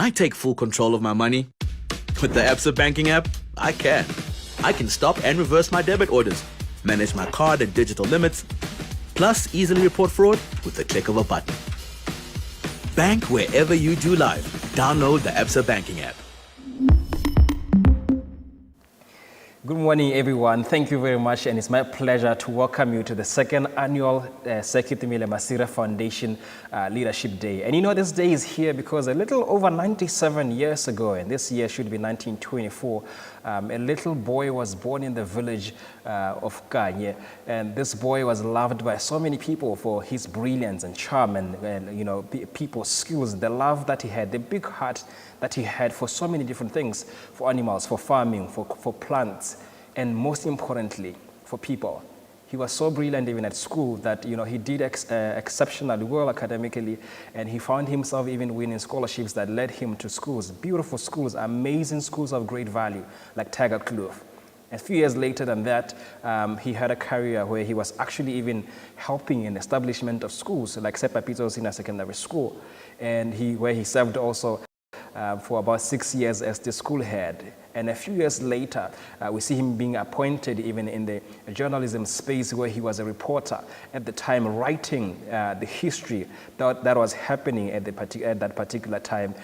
I take full control of my money? With the Absa banking app, I can. I can stop and reverse my debit orders, manage my card and digital limits, plus easily report fraud with the click of a button. Bank wherever you do life. Download the Absa banking app. Good morning, everyone. Thank you very much, and it's my pleasure to welcome you to the second annual Skmf Masire Foundation Leadership Day. And you know, this day is here because a little over 97 years ago, and this year should be 1924, a little boy was born in the village of Kanye, and this boy was loved by so many people for his brilliance and charm and you know, people's skills, the love that he had, the big heart that he had for so many different things, for animals, for farming, for plants, and most importantly, for people. He was so brilliant even at school that, you know, he did exceptionally well academically, and he found himself even winning scholarships that led him to schools, beautiful schools, amazing schools of great value, like Taggart Kloof. A few years later than that, he had a career where he was actually even helping in establishment of schools, like Sepa Pito Senior Secondary School, and where he served also for about 6 years as the school head. And a few years later, we see him being appointed even in the journalism space where he was a reporter at the time, writing the history that was happening at that particular time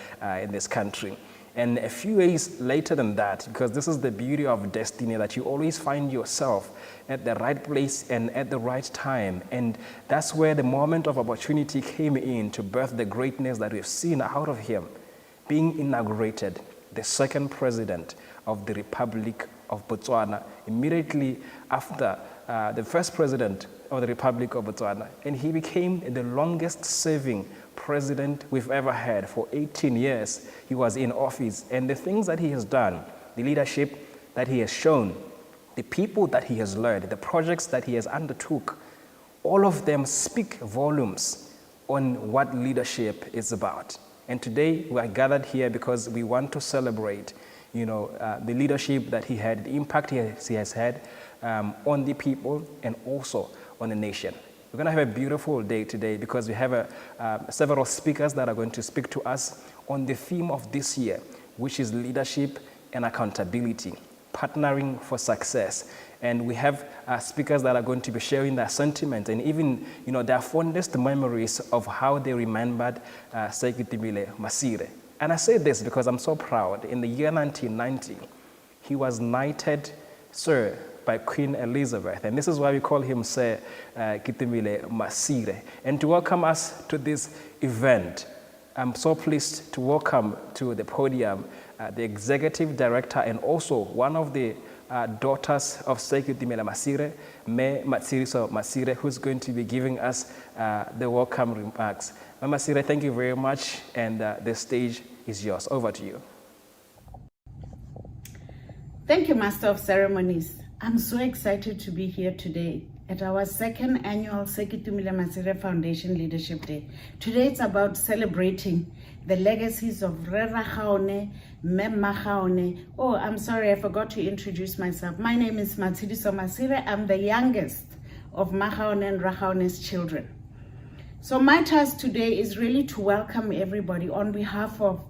in this country. And a few years later than that, because this is the beauty of destiny, that you always find yourself at the right place and at the right time. And that's where the moment of opportunity came in to birth the greatness that we've seen out of him, being inaugurated the second president of the Republic of Botswana, immediately after the first president of the Republic of Botswana. And he became the longest serving president we've ever had. For 18 years, he was in office. And the things that he has done, the leadership that he has shown, the people that he has led, the projects that he has undertook, all of them speak volumes on what leadership is about. And today we are gathered here because we want to celebrate, you know, the leadership that he had, the impact he has had on the people and also on the nation. We're going to have a beautiful day today because we have several speakers that are going to speak to us on the theme of this year, which is leadership and accountability, partnering for success. And we have speakers that are going to be sharing their sentiments and even, you know, their fondest memories of how they remembered Skmf Masire. And I say this because I'm so proud. In the year 1990, he was knighted Sir by Queen Elizabeth. And this is why we call him Sir Skmf Masire. And to welcome us to this event, I'm so pleased to welcome to the podium the executive director and also one of the daughters of Skmf Masire, Me Matsiriso Masire, who's going to be giving us the welcome remarks. Masire, thank you very much, and the stage is yours. Over to you. Thank you, Master of Ceremonies. I'm so excited to be here today at our second annual Skmf Masire Foundation Leadership Day. Today it's about celebrating the legacies of Rera Kgaone, Memma Kgaone. Oh, I'm sorry, I forgot to introduce myself. My name is Matsiriso Masire. I'm the youngest of Makgaone and Rakgaone's children. So my task today is really to welcome everybody on behalf of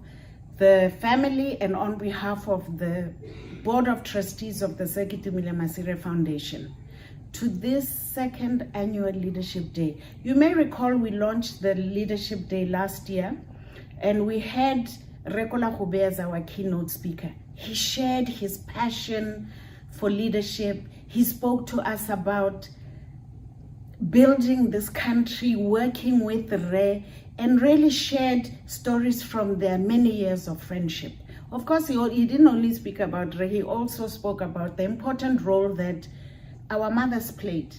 the family and on behalf of the Board of Trustees of the Skmf Masire Foundation to this second annual Leadership Day. You may recall we launched the Leadership Day last year, and we had Rekola Khube as our keynote speaker. He shared his passion for leadership. He spoke to us about building this country, working with Re, and really shared stories from their many years of friendship. Of course, he didn't only speak about Re, he also spoke about the important role that our mothers played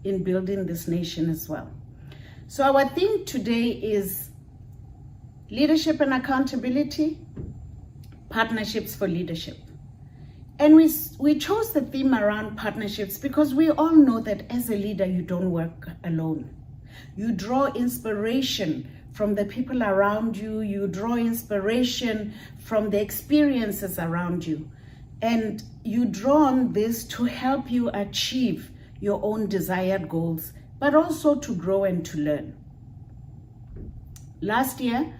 in building this nation as well. So our theme today is leadership and accountability, partnerships for leadership. And we chose the theme around partnerships because we all know that as a leader, you don't work alone. You draw inspiration from the people around you. You draw inspiration from the experiences around you. And you draw on this to help you achieve your own desired goals, but also to grow and to learn. Last year,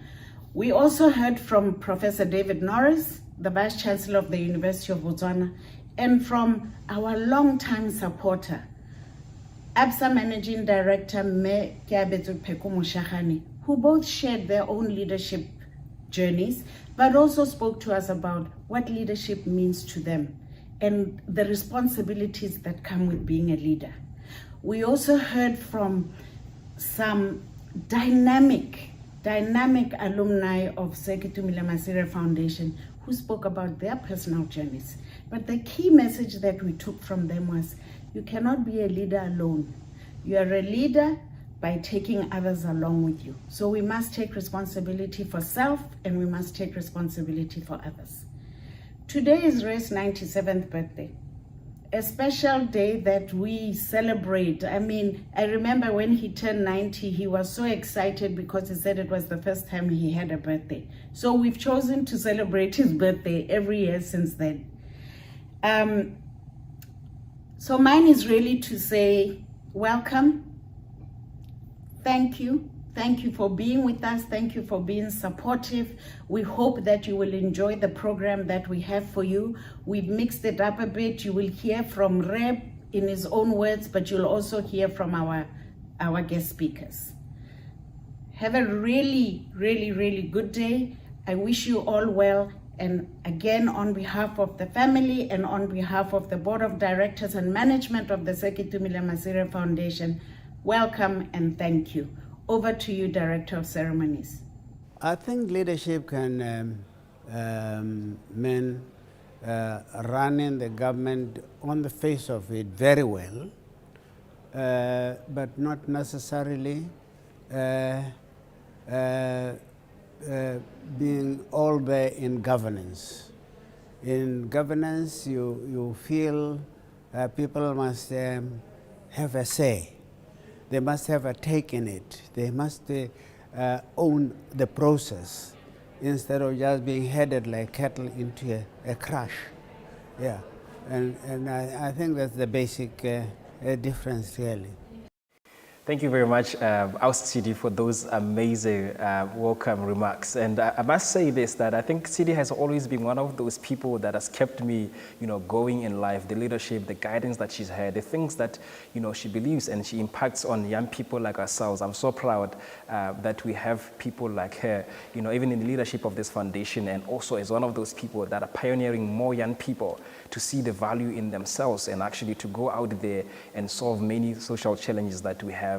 We also heard from Professor David Norris, the Vice Chancellor of the University of Botswana, and from our longtime supporter, ABSA Managing Director Me Kiabetu Peko Moshagane, who both shared their own leadership journeys, but also spoke to us about what leadership means to them and the responsibilities that come with being a leader. We also heard from some dynamic alumni of Sekitumile Masire Foundation who spoke about their personal journeys. But the key message that we took from them was, you cannot be a leader alone. You are a leader by taking others along with you. So we must take responsibility for self and we must take responsibility for others. Today is Ray's 97th birthday, a special day that we celebrate. I mean, I remember when he turned 90, he was so excited because he said it was the first time he had a birthday. So we've chosen to celebrate his birthday every year since then. So mine is really to say, welcome. Thank you. Thank you for being with us. Thank you for being supportive. We hope that you will enjoy the program that we have for you. We've mixed it up a bit. You will hear from Reb in his own words, but you'll also hear from our guest speakers. Have a really, really, really good day. I wish you all well. And again, on behalf of the family and on behalf of the Board of Directors and Management of the Sekitumile Masire Foundation, welcome and thank you. Over to you, Director of Ceremonies. I think leadership can mean running the government on the face of it very well, but not necessarily being all there in governance. In governance, you feel people must have a say. They must have a take in it. They must own the process instead of just being headed like cattle into a crash. Yeah, and I think that's the basic difference really. Thank you very much, Sidi, for those amazing welcome remarks. And I must say this, that I think Sidi has always been one of those people that has kept me, going in life, the leadership, the guidance that she's had, the things that, she believes and she impacts on young people like ourselves. I'm so proud that we have people like her, even in the leadership of this foundation, and also as one of those people that are pioneering more young people to see the value in themselves and actually to go out there and solve many social challenges that we have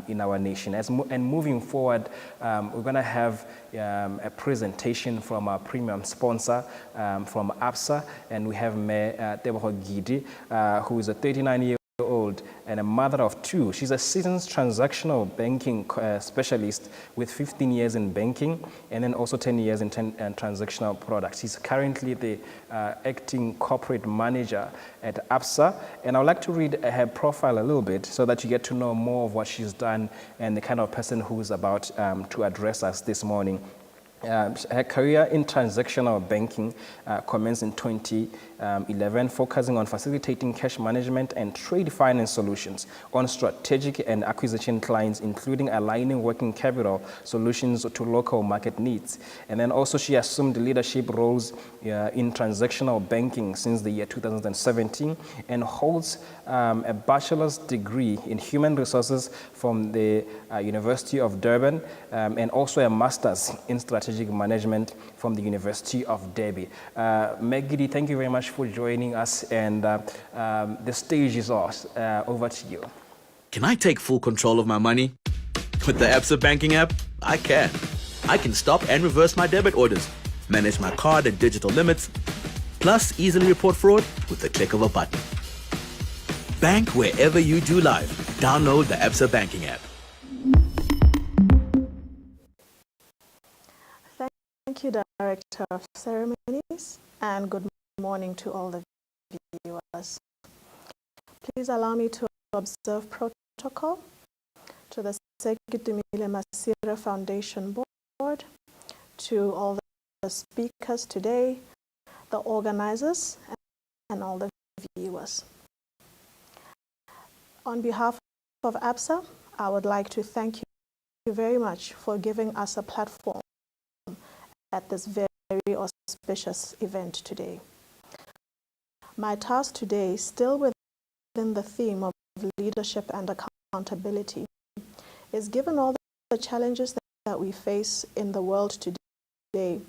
in our nation. And moving forward, we're going to have a presentation from our premium sponsor from ABSA, and we have Mayor Tebogo Gidi, who is a 39-year-old and a mother of two. She's a seasoned transactional banking specialist with 15 years in banking and then also 10 years in transactional products. She's currently the acting corporate manager at ABSA, and I would like to read her profile a little bit so that you get to know more of what she's done and the kind of person who's about to address us this morning. Her career in transactional banking commenced in 2011, focusing on facilitating cash management and trade finance solutions on strategic and acquisition clients, including aligning working capital solutions to local market needs. And then also she assumed leadership roles in transactional banking since the year 2017 and holds a bachelor's degree in human resources from the University of Durban and also a master's in strategic management from the University of Derby. Megidi, thank you very much for joining us, and the stage is ours. Over to you. Can I take full control of my money? With the ABSA banking app, I can. I can stop and reverse my debit orders, manage my card and digital limits, plus easily report fraud with the click of a button. Bank wherever you do life. Download the ABSA banking app. Thank you, Director of Ceremonies, and good morning to all the viewers. Please allow me to observe protocol to the Sekitumile Masire Foundation Board, to all the speakers today, the organizers, and all the viewers. On behalf of ABSA, I would like to thank you very much for giving us a platform at this very auspicious event today. My task today, still within the theme of leadership and accountability, is given all the challenges that we face in the world today,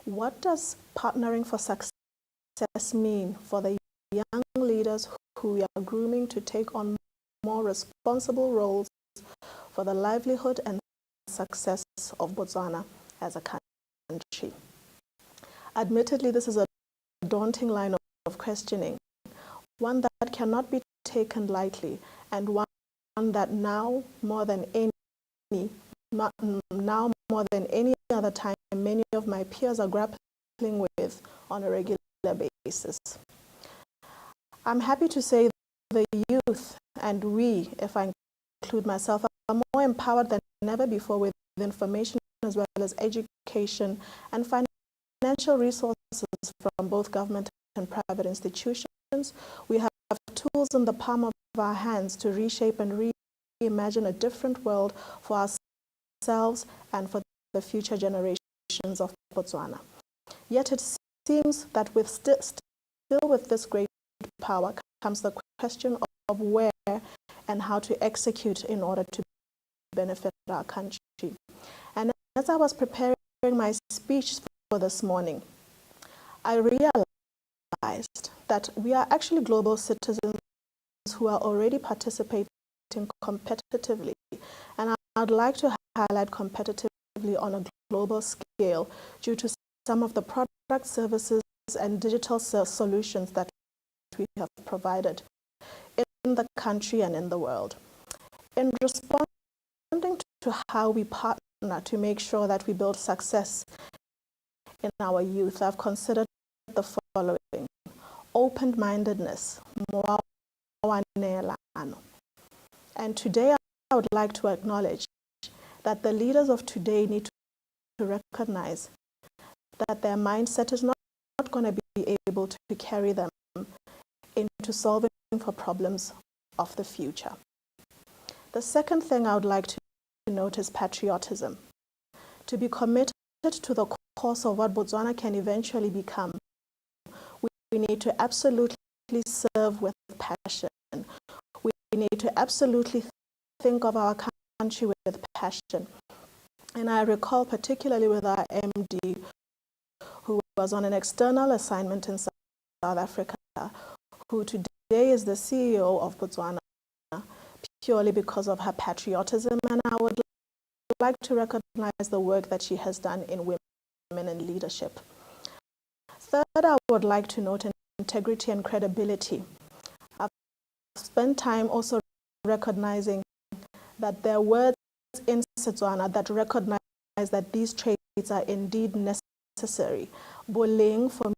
what does partnering for success mean for the young leaders who we are grooming to take on more responsible roles for the livelihood and success of Botswana as a country? Admittedly, this is a daunting line of questioning, one that cannot be taken lightly, and one that now more than any other time, many of my peers are grappling with on a regular basis. I'm happy to say the youth, and we, if I include myself, are more empowered than ever before with information as well as education and financial resources from both government and private institutions. We have tools in the palm of our hands to reshape and reimagine a different world for ourselves and for the future generations of Botswana. Yet it seems that with still with this great power comes the question of where and how to execute in order to benefit our country. And as I was preparing my speech for this morning, I realized that we are actually global citizens who are already participating competitively. And I'd like to highlight competitively on a global scale due to some of the product, services, and digital solutions that we have provided in the country and in the world. In responding to how we partner to make sure that we build success in our youth, I've considered the following: open-mindedness, and today I would like to acknowledge that the leaders of today need to recognize that their mindset is not going to be able to carry them into solving for problems of the future. The second thing I would like to note is patriotism. To be committed to the cause of what Botswana can eventually become, we need to absolutely serve with passion. We need to absolutely think of our country with passion. And I recall particularly with our MD, who was on an external assignment in South Africa, who today is the CEO of Botswana, purely because of her patriotism, and I would like to recognize the work that she has done in women in leadership. Third, I would like to note integrity and credibility. I've spent time also recognizing that there are words in Setswana that recognize that these traits are indeed necessary. Bullying, for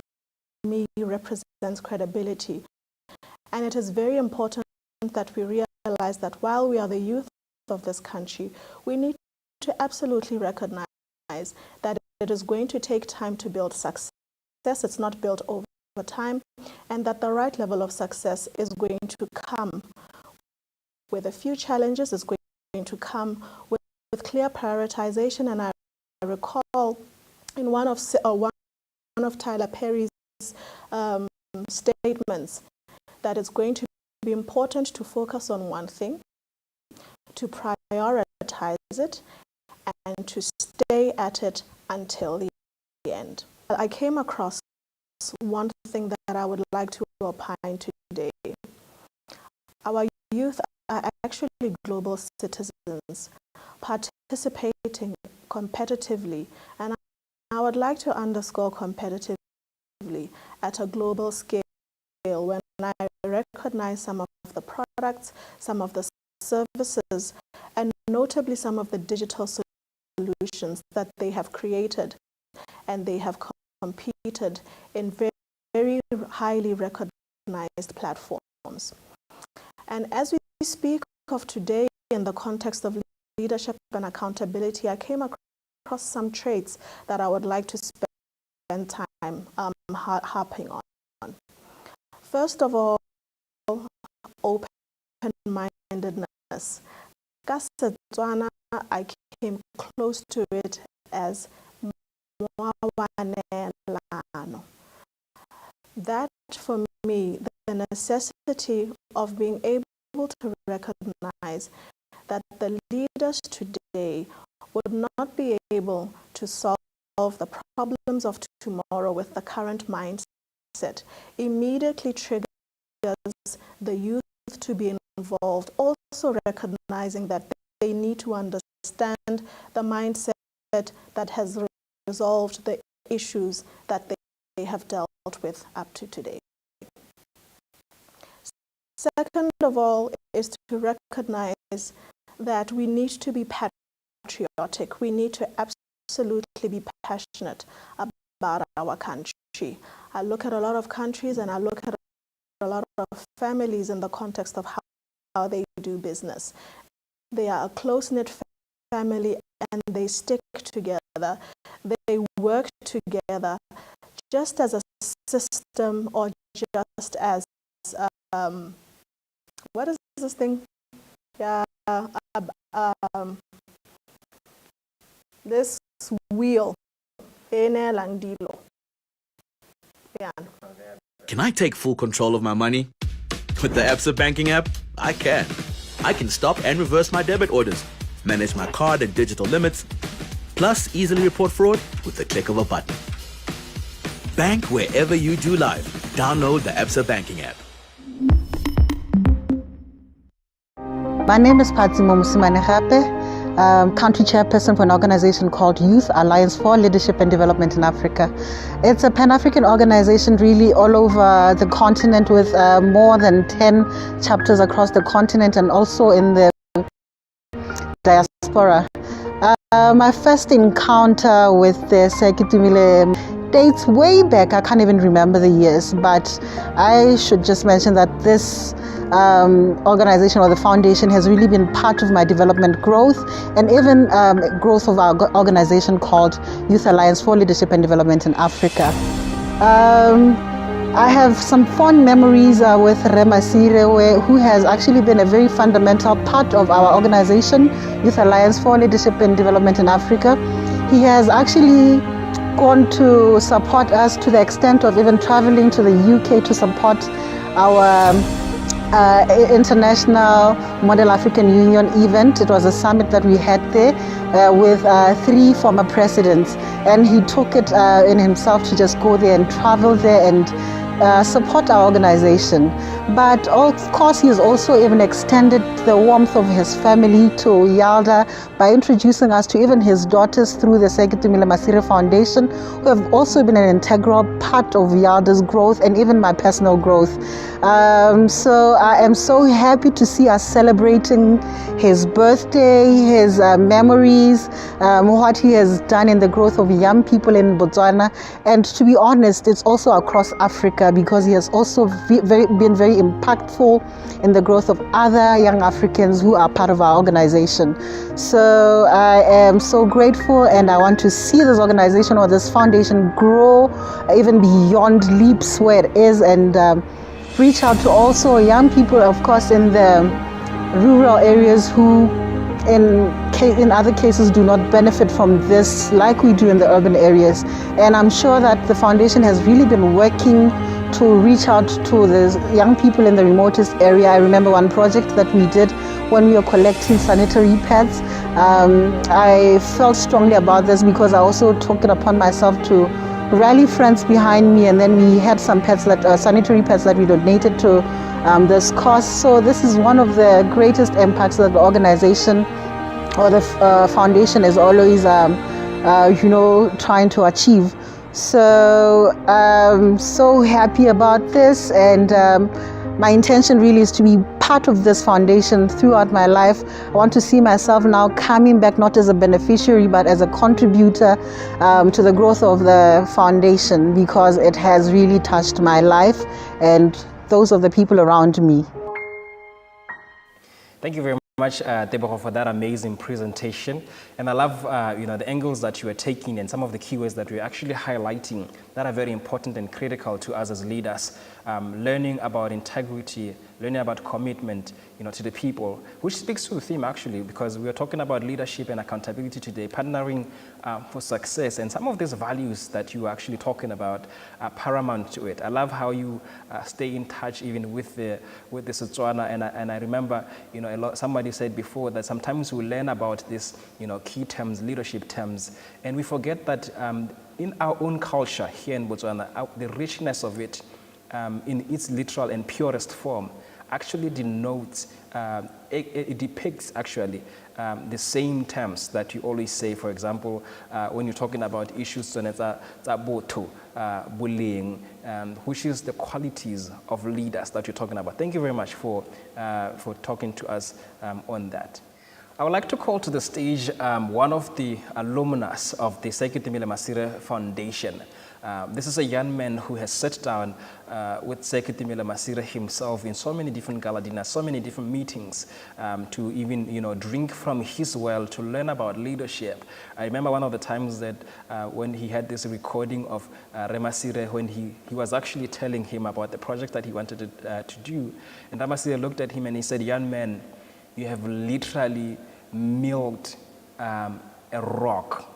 me, represents credibility. And it is very important that we realize that while we are the youth of this country, we need to absolutely recognize that it is going to take time to build success. It's not built over time, and that the right level of success is going to come with a few challenges. It's going to come with clear prioritization. And I recall in one of Tyler Perry's statements that it's going to be important to focus on one thing, to prioritize it, and to stay at it until the end. I came across one thing that I would like to opine today. Our youth are actually global citizens participating competitively, and I would like to underscore competitively at a global scale when I recognize some of the products, some of the services, and notably some of the digital solutions that they have created, and they have competed in very, very highly recognized platforms. And as we speak of today in the context of leadership and accountability, I came across some traits that I would like to spend time harping on. First of all, open-mindedness. Ka Setswana, I came close to it as That, for me, the necessity of being able to recognize that the leaders today would not be able to solve the problems of tomorrow with the current mindset immediately triggers the youth to be involved, also recognizing that they need to understand the mindset that has resolved the issues that they have dealt with up to today. Second of all is to recognize that we need to be patriotic. We need to absolutely be passionate about our country. I look at a lot of countries and I look at a lot of families in the context of how they do business. They are a close-knit family and they stick together. They work together just as a system, or just as what is this thing? Yeah, this wheel. Can I take full control of my money? With the Absa banking app, I can. I can stop and reverse my debit orders, manage my card and digital limits, plus easily report fraud with the click of a button. Bank wherever you do life. Download the Absa banking app. My name is Patsimo Musimanegape, country chairperson for an organization called Youth Alliance for Leadership and Development in Africa. It's a Pan-African organization really all over the continent with more than 10 chapters across the continent and also in the diaspora. My first encounter with the Sekitumile dates way back. I can't even remember the years, but I should just mention that this organization or the foundation has really been part of my development growth and even growth of our organization called Youth Alliance for Leadership and Development in Africa. I have some fond memories with Remasire, who has actually been a very fundamental part of our organization, Youth Alliance for Leadership and Development in Africa. He has actually gone to support us to the extent of even traveling to the UK to support our International Model African Union event. It was a summit that we had there with 3 former presidents, and he took it in himself to just go there and travel there and support our organization. But of course, he has also even extended the warmth of his family to Yalda by introducing us to even his daughters through the Sekitumile Masire Foundation, who have also been an integral part of Yalda's growth and even my personal growth. So I am so happy to see us celebrating his birthday, his memories, what he has done in the growth of young people in Botswana. And to be honest, it's also across Africa, because he has also been very impactful in the growth of other young Africans who are part of our organization. So I am so grateful, and I want to see this organization or this foundation grow even beyond leaps where it is, and reach out to also young people, of course, in the rural areas who in other cases do not benefit from this like we do in the urban areas. And I'm sure that the foundation has really been working to reach out to the young people in the remotest area. I remember one project that we did when we were collecting sanitary pads. I felt strongly about this because I also took it upon myself to rally friends behind me, and then we had some pads that sanitary pads that we donated to this cause. So this is one of the greatest impacts that the organization or the foundation is always trying to achieve. So I'm so happy about this, and my intention really is to be part of this foundation throughout my life. I want to see myself now coming back not as a beneficiary but as a contributor to the growth of the foundation, because it has really touched my life and those of the people around me. Thank you very much, Tebogo, for that amazing presentation. And I love the angles that you are taking and some of the keywords that you're actually highlighting that are very important and critical to us as leaders. Learning about integrity, learning about commitment, to the people, which speaks to the theme actually, because we are talking about leadership and accountability today, partnering for success, and some of these values that you are actually talking about are paramount to it. I love how you stay in touch even with the Setswana, and I remember, somebody said before that sometimes we learn about these, key terms, leadership terms, and we forget that in our own culture here in Botswana, the richness of it in its literal and purest form actually denotes, it depicts actually the same terms that you always say, for example, when you're talking about issues bullying, which is the qualities of leaders that you're talking about. Thank you very much for talking to us on that. I would like to call to the stage one of the alumnus of the Sekitimile Masire Foundation. This is a young man who has sat down with Sekitimile Masire himself in so many different gala dinners, so many different meetings, to even drink from his well, to learn about leadership. I remember one of the times that when he had this recording of Remasire, when he was actually telling him about the project that he wanted to do, and Remasire looked at him and he said, "Young man, you have literally milked a rock."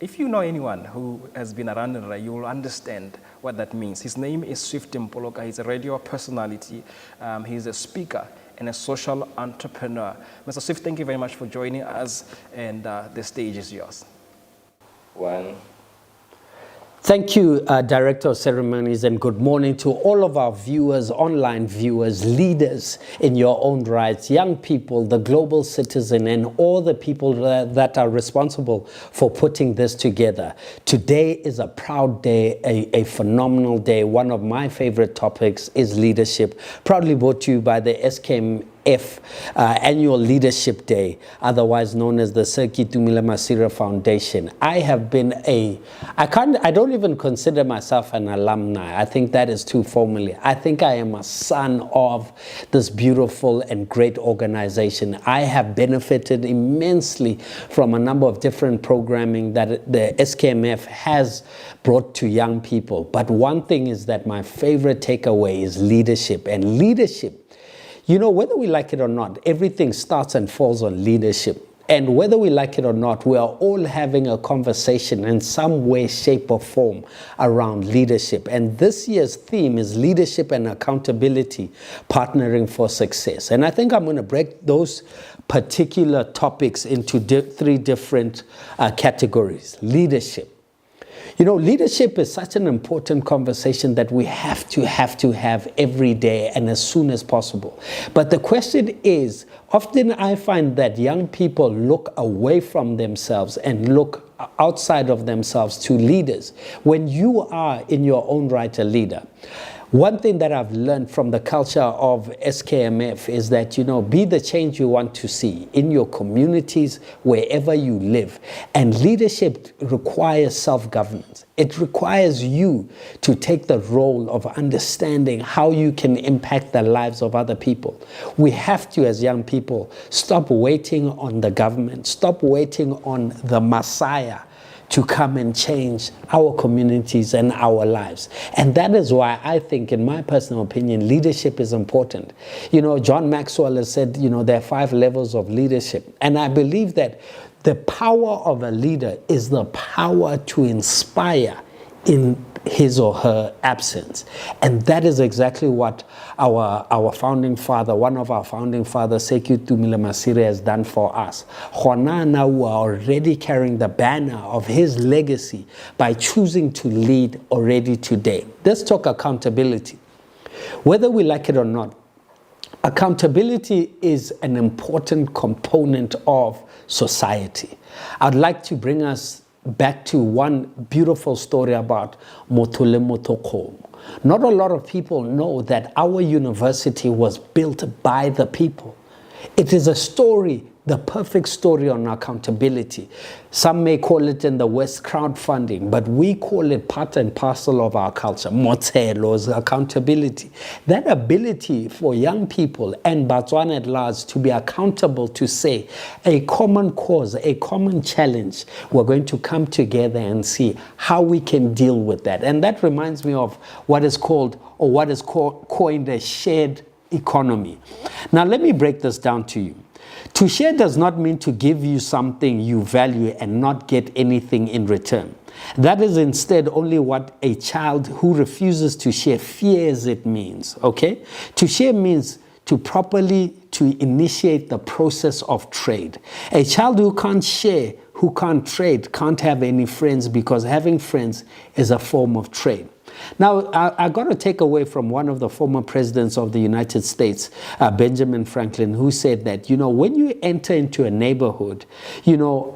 If you know anyone who has been around Nra, you will understand what that means. His name is Swift Mpoloka. He's a radio personality. He's a speaker and a social entrepreneur. Mr. Swift, thank you very much for joining us, and the stage is yours. Thank you, Director of Ceremonies, and good morning to all of our viewers, online viewers, leaders in your own rights, young people, the global citizen, and all the people that are responsible for putting this together. Today is a proud day, a phenomenal day. One of my favorite topics is leadership, proudly brought to you by the Skmf Annual Leadership Day, otherwise known as the Sekitimile Masire Foundation. I have been I don't even consider myself an alumni. I think that is too formally. I think I am a son of this beautiful and great organization. I have benefited immensely from a number of different programming that the Skmf has brought to young people. But one thing is that my favorite takeaway is leadership. And leadership, whether we like it or not, everything starts and falls on leadership. And whether we like it or not, we are all having a conversation in some way, shape, or form around leadership. And this year's theme is leadership and accountability, partnering for success. And I think I'm going to break those particular topics into three different categories. Leadership. Leadership is such an important conversation that we have to have every day and as soon as possible. But the question is, often I find that young people look away from themselves and look outside of themselves to leaders. When you are in your own right a leader, one thing that I've learned from the culture of Skmf is that, be the change you want to see in your communities, wherever you live. And leadership requires self-governance. It requires you to take the role of understanding how you can impact the lives of other people. We have to, as young people, stop waiting on the government, stop waiting on the Messiah to come and change our communities and our lives. And that is why I think, in my personal opinion, leadership is important. John Maxwell has said, there are 5 levels of leadership. And I believe that the power of a leader is the power to inspire in his or her absence. And that is exactly what our founding father, one of our founding fathers, Sekitimile Masire, has done for us. Now we are already carrying the banner of his legacy by choosing to lead already today. Let's talk accountability. Whether we like it or not, accountability is an important component of society. I'd like to bring us back to one beautiful story about Motole Motoko. Not a lot of people know that our university was built by the people. It is a story the perfect story on accountability. Some may call it in the West crowdfunding, but we call it part and parcel of our culture, motelos, accountability. That ability for young people and Botswana at large to be accountable to say a common cause, a common challenge, we're going to come together and see how we can deal with that. And that reminds me of what is called, or what is coined a shared economy. Now let me break this down to you. To share does not mean to give you something you value and not get anything in return. That is instead only what a child who refuses to share fears it means, okay? To share means to properly initiate the process of trade. A child who can't share, who can't trade, can't have any friends, because having friends is a form of trade. Now, I got to take away from one of the former presidents of the United States, Benjamin Franklin, who said that, when you enter into a neighborhood,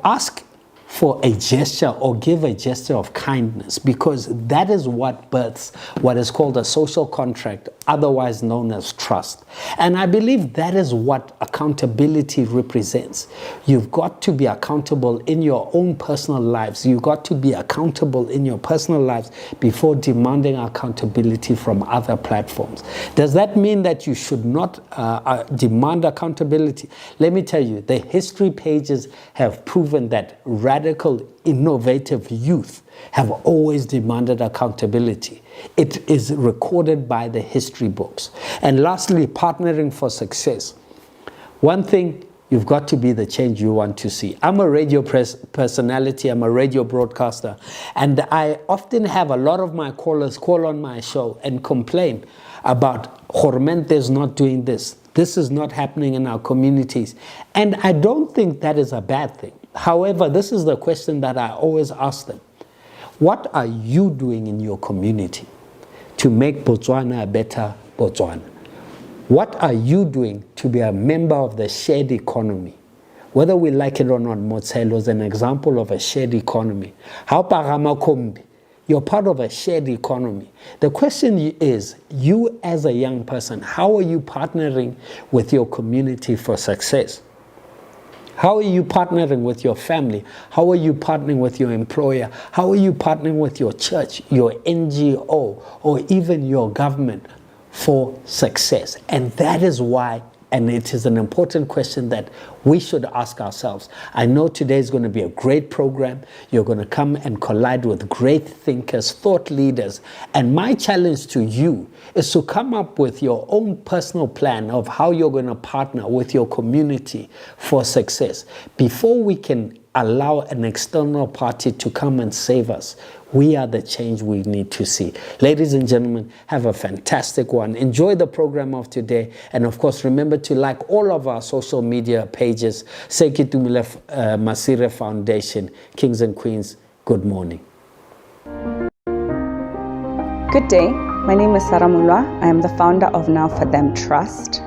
ask for a gesture or give a gesture of kindness, because that is what births what is called a social contract, otherwise known as trust. And I believe that is what accountability represents. You've got to be accountable in your own personal lives. You've got to be accountable in your personal lives before demanding accountability from other platforms. Does that mean that you should not demand accountability? Let me tell you, the history pages have proven that radical, innovative youth have always demanded accountability. It is recorded by the history books. And lastly, partnering for success. One thing, you've got to be the change you want to see. I'm a radio personality, I'm a radio broadcaster, and I often have a lot of my callers call on my show and complain about Jormente is not doing this. This is not happening in our communities. And I don't think that is a bad thing. However, this is the question that I always ask them. What are you doing in your community to make Botswana a better Botswana? What are you doing to be a member of the shared economy? Whether we like it or not, Motselo is an example of a shared economy. How Parama Kombi? You're part of a shared economy. The question is, you as a young person, how are you partnering with your community for success? How are you partnering with your family? How are you partnering with your employer? How are you partnering with your church, your NGO, or even your government for success? And that is why, and it is an important question that we should ask ourselves. I know today is going to be a great program. You're going to come and collide with great thinkers, thought leaders. And my challenge to you is to come up with your own personal plan of how you're going to partner with your community for success. Before we can allow an external party to come and save us, we are the change we need to see. Ladies and gentlemen, have a fantastic one. Enjoy the program of today. And of course, remember to like all of our social media pages. Sekitumile Masire Foundation, Kings and Queens, good morning. Good day. My name is Sarah Mulwa. I am the founder of Now For Them Trust,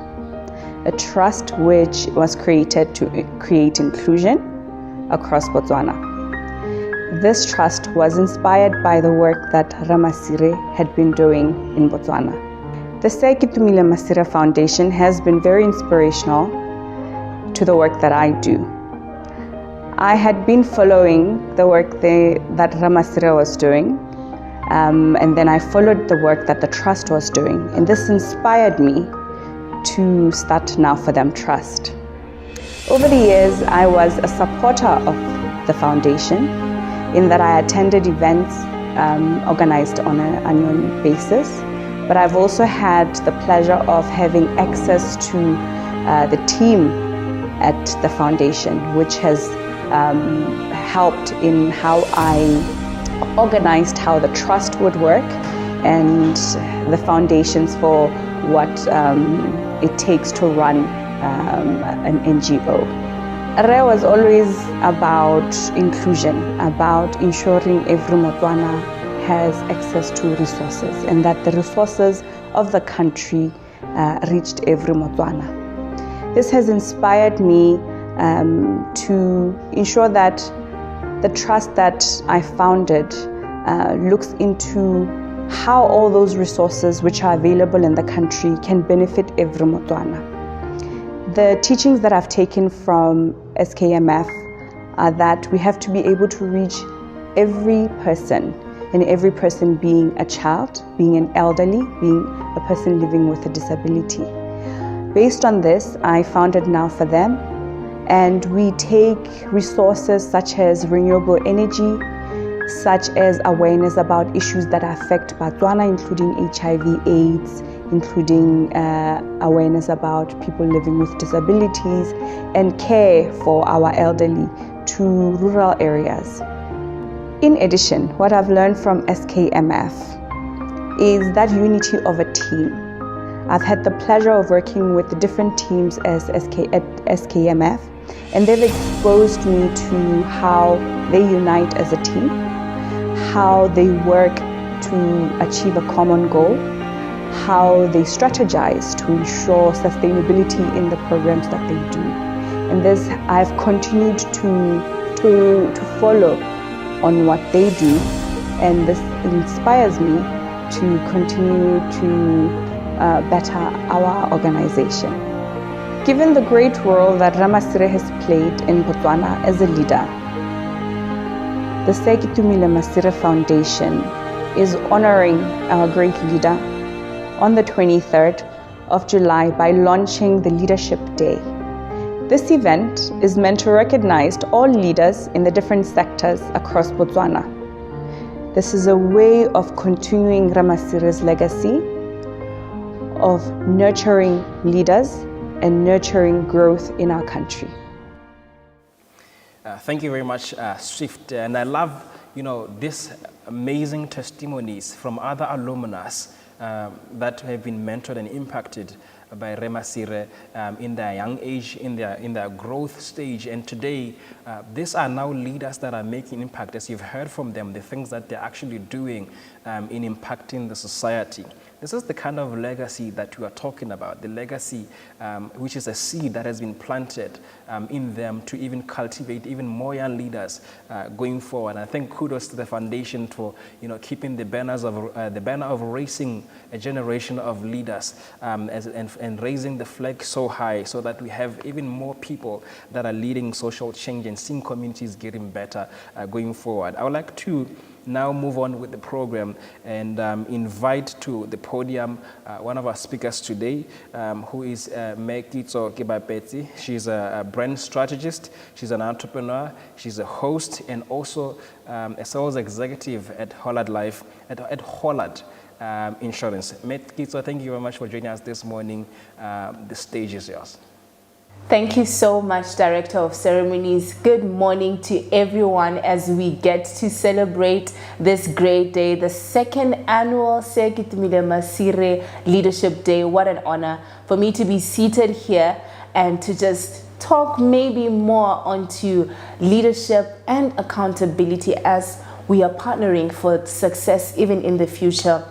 a trust which was created to create inclusion across Botswana. This trust was inspired by the work that Ramasire had been doing in Botswana. The Sekitumile Masire Foundation has been very inspirational to the work that I do. I had been following the work that Ramasire was doing, and then I followed the work that the trust was doing, and this inspired me to start Now For Them Trust. Over the years, I was a supporter of the foundation, in that I attended events organized on an annual basis, but I've also had the pleasure of having access to the team at the foundation, which has helped in how I organized how the trust would work and the foundations for what it takes to run an NGO. RE was always about inclusion, about ensuring every Motswana has access to resources and that the resources of the country reached every Motswana. This has inspired me to ensure that the trust that I founded looks into how all those resources which are available in the country can benefit every Motswana. The teachings that I've taken from Skmf are that we have to be able to reach every person, and every person being a child, being an elderly, being a person living with a disability. Based on this, I founded Now for Them, and we take resources such as renewable energy, such as awareness about issues that affect Botswana, including HIV/AIDS, including awareness about people living with disabilities, and care for our elderly to rural areas. In addition, what I've learned from Skmf is that unity of a team. I've had the pleasure of working with the different teams at Skmf, and they've exposed me to how they unite as a team, how they work to achieve a common goal, how they strategize to ensure sustainability in the programs that they do. And this, I've continued to follow on what they do, and this inspires me to continue to better our organization. Given the great role that Ramasire has played in Botswana as a leader, the Sekitumile Masire Foundation is honoring our great leader on the 23rd of July by launching the Leadership Day. This event is meant to recognize all leaders in the different sectors across Botswana. This is a way of continuing Ramasire's legacy of nurturing leaders and nurturing growth in our country. Thank you very much, Swift. And I love, these amazing testimonies from other alumnus that have been mentored and impacted by Ramasire in their young age, in their growth stage. And today, these are now leaders that are making impact. As you've heard from them, the things that they're actually doing in impacting the society. This is the kind of legacy that we are talking about, the legacy which is a seed that has been planted in them to even cultivate even more young leaders going forward. I think kudos to the foundation for keeping the banner of raising a generation of leaders and raising the flag so high so that we have even more people that are leading social change and seeing communities getting better going forward. I would like to now move on with the program and invite to the podium one of our speakers today, who is Mekitso Kibapeti. She's a brand strategist, she's an entrepreneur, she's a host, and also a sales executive at Hollard Life, at Hollard Insurance. Mekitso, thank you very much for joining us this morning. The stage is yours. Thank you so much, Director of Ceremonies. Good morning to everyone as we get to celebrate this great day, the second annual Sekitumile Masire Leadership Day. What an honor for me to be seated here and to just talk maybe more onto leadership and accountability as we are partnering for success even in the future.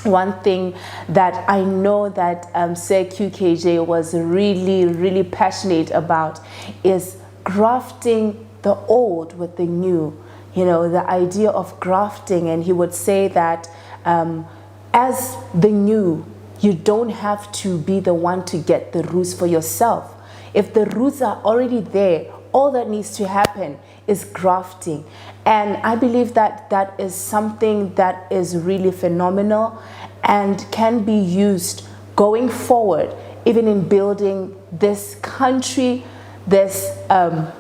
One thing that I know that Sir QKJ was really passionate about is grafting the old with the new, the idea of grafting. And he would say that as the new, you don't have to be the one to get the roots for yourself. If the roots are already there, all that needs to happen is grafting. And I believe that that is something that is really phenomenal and can be used going forward, even in building this country, this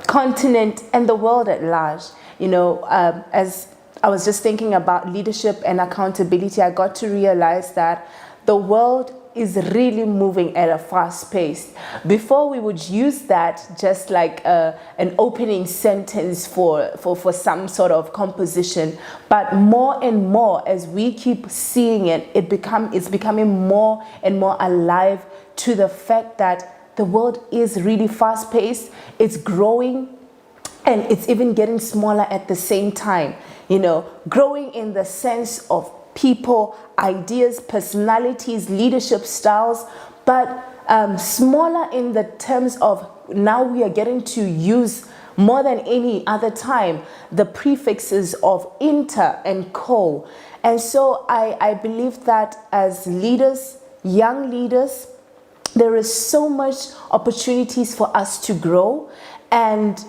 continent, and the world at large. As I was just thinking about leadership and accountability, I got to realize that the world is really moving at a fast pace. Before, we would use that just like an opening sentence for some sort of composition, but more and more as we keep seeing it, it's becoming more and more alive to the fact that the world is really fast paced, it's growing, and it's even getting smaller at the same time. Growing in the sense of people, ideas, personalities, leadership styles, but smaller in the terms of now we are getting to use more than any other time the prefixes of inter and co. And so I believe that as leaders, young leaders, There is so much opportunities for us to grow, and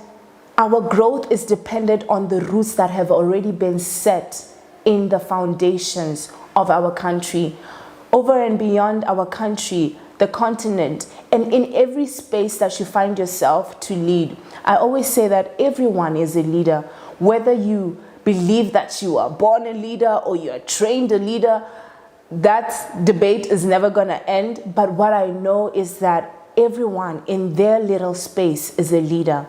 our growth is dependent on the roots that have already been set in the foundations of our country. Over and beyond our country, the continent, and in every space that you find yourself to lead. I always say that everyone is a leader, whether you believe that you are born a leader or you are trained a leader. That debate is never going to end. But what I know is that everyone in their little space is a leader.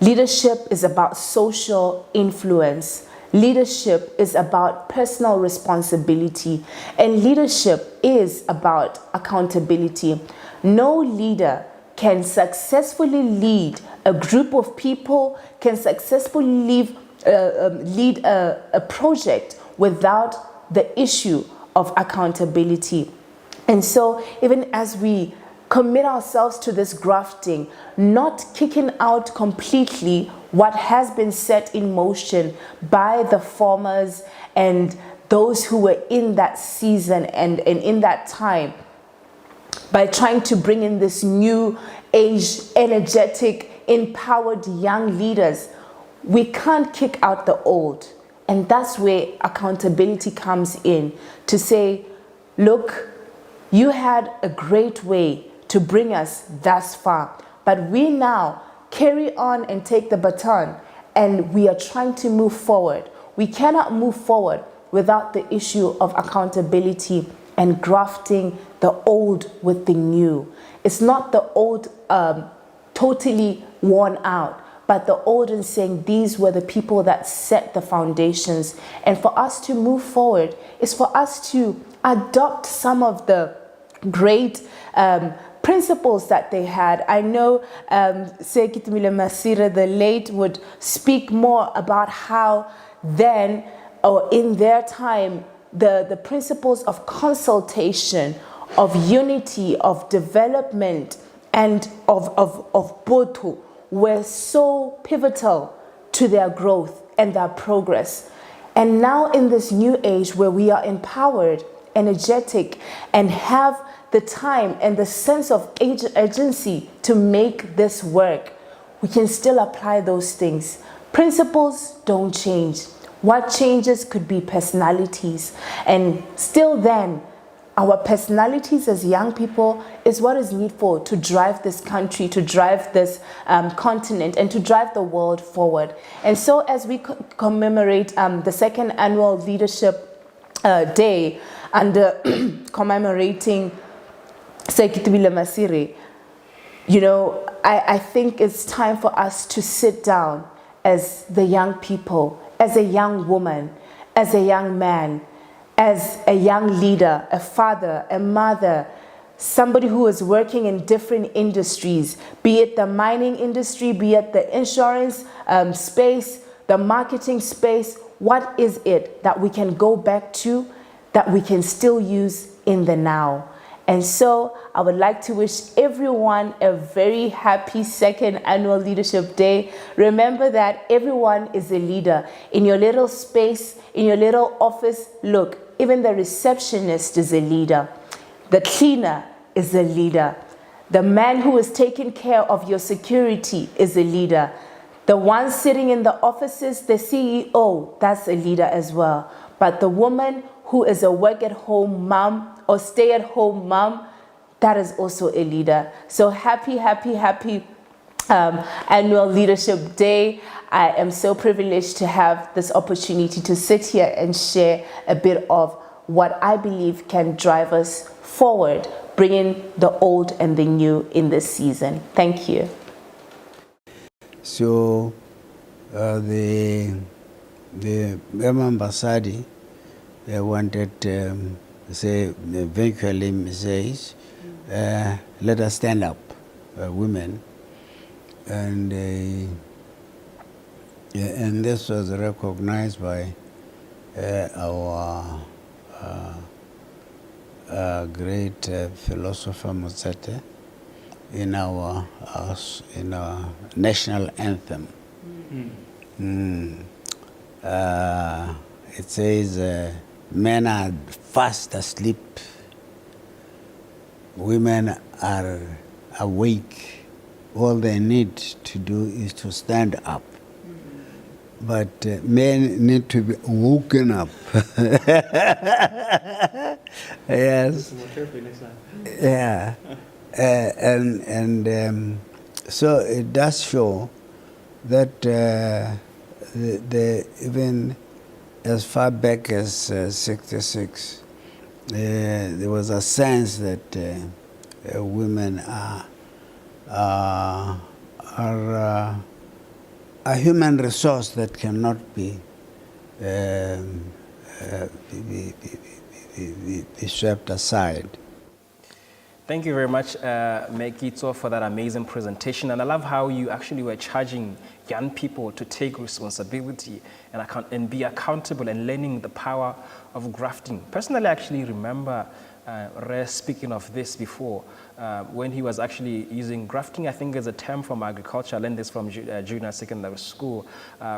Leadership is about social influence. Leadership is about personal responsibility, and leadership is about accountability. No leader can successfully lead a group of people, can successfully lead a project without the issue of accountability. And so even as we commit ourselves to this grafting, not kicking out completely what has been set in motion by the formers and those who were in that season and in that time, by trying to bring in this new age, energetic, empowered young leaders, we can't kick out the old. And that's where accountability comes in, to say, look, you had a great way to bring us thus far, but we now carry on and take the baton, and we are trying to move forward. We cannot move forward without the issue of accountability and grafting the old with the new. It's not the old totally worn out, but the old and saying these were the people that set the foundations. And for us to move forward is for us to adopt some of the great principles that they had. I know Sekitimile Masira, the late, would speak more about how then, or in their time, the principles of consultation, of unity, of development, and of Botu were so pivotal to their growth and their progress. And now in this new age where we are empowered, energetic, and have the time and the sense of urgency to make this work, we can still apply those things. Principles don't change. What changes could be personalities. And still then, our personalities as young people is what is needful to drive this country, to drive this continent, and to drive the world forward. And so as we commemorate the second annual Leadership Day, and commemorating Sekitibile Masiri, you know, I think it's time for us to sit down as the young people, as a young woman, as a young man, as a young leader, a father, a mother, somebody who is working in different industries, be it the mining industry, be it the insurance space, the marketing space. What is it that we can go back to, that we can still use in the now? And so I would like to wish everyone a very happy second annual Leadership Day. Remember that everyone is a leader. In your little space, in your little office, look, even the receptionist is a leader. The cleaner is a leader. The man who is taking care of your security is a leader. The one sitting in the offices, the CEO, that's a leader as well. But the woman who is a work-at-home mom or stay-at-home mom, that is also a leader. So happy, happy, happy annual Leadership Day. I am so privileged to have this opportunity to sit here and share a bit of what I believe can drive us forward, bringing the old and the new in this season. Thank you. So the Ambassador wanted to say, eventually says, let us stand up, women, and this was recognized by our great philosopher Mozarte in our national anthem. It says, men are fast asleep, women are awake. All they need to do is to stand up. But men need to be woken up. Yes. Yeah. So it does show that even as far back as 66, there was a sense that women are a human resource that cannot be swept aside. Thank you very much, Mekito, for that amazing presentation. And I love how you actually were charging young people to take responsibility and be accountable and learning the power of grafting. Personally, I actually remember Re speaking of this before when he was actually using grafting, I think, as a term from agriculture. I learned this from junior secondary school,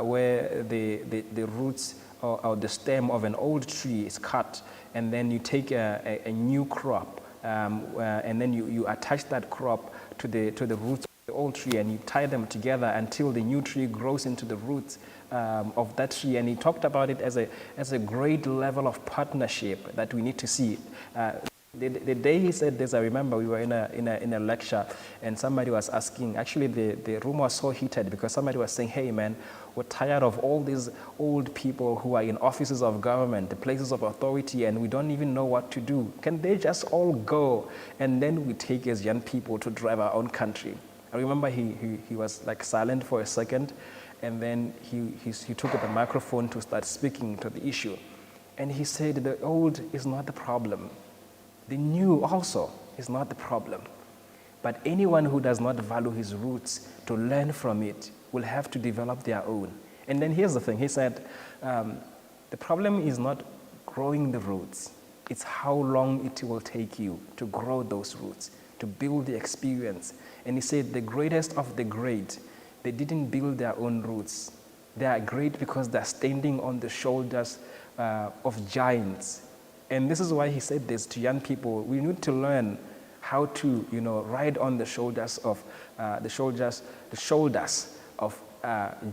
where the roots or the stem of an old tree is cut, and then you take a new crop. And then you attach that crop to the roots of the old tree, and you tie them together until the new tree grows into the roots of that tree. And he talked about it as a great level of partnership that we need to see. The day he said this, I remember we were in a lecture, and somebody was asking, actually the room was so heated because somebody was saying, hey man, we're tired of all these old people who are in offices of government, the places of authority, and we don't even know what to do. Can they just all go? And then we take as young people to drive our own country. I remember he was like silent for a second, and then he took up the microphone to start speaking to the issue. And he said, the old is not the problem. The new also is not the problem. But anyone who does not value his roots to learn from it will have to develop their own. And then here's the thing. He said, the problem is not growing the roots. It's how long it will take you to grow those roots, to build the experience. And he said the greatest of the great, they didn't build their own roots. They are great because they're standing on the shoulders of giants. And this is why he said this to young people. We need to learn how to, ride on the shoulders of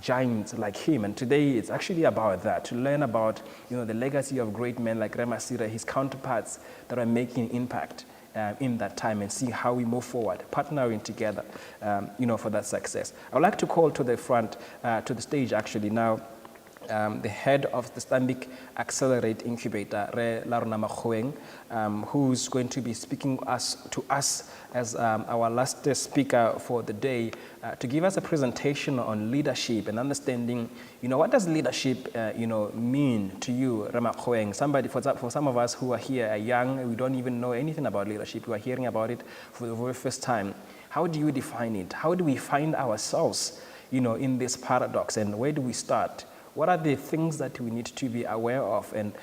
giants like him. And today it's actually about that, to learn about, the legacy of great men like Remasira, his counterparts that are making impact in that time, and see how we move forward, partnering together, for that success. I would like to call to the front, to the stage actually now, the head of the Stanbic Accelerate Incubator, Re Laruna Makgoeng, who's going to be speaking to us as our last speaker for the day, to give us a presentation on leadership and understanding, what does leadership, mean to you, Re Makgoeng? Somebody, for some of us who are here are young, we don't even know anything about leadership. We are hearing about it for the very first time. How do you define it? How do we find ourselves, in this paradox, and where do we start? What are the things that we need to be aware of, and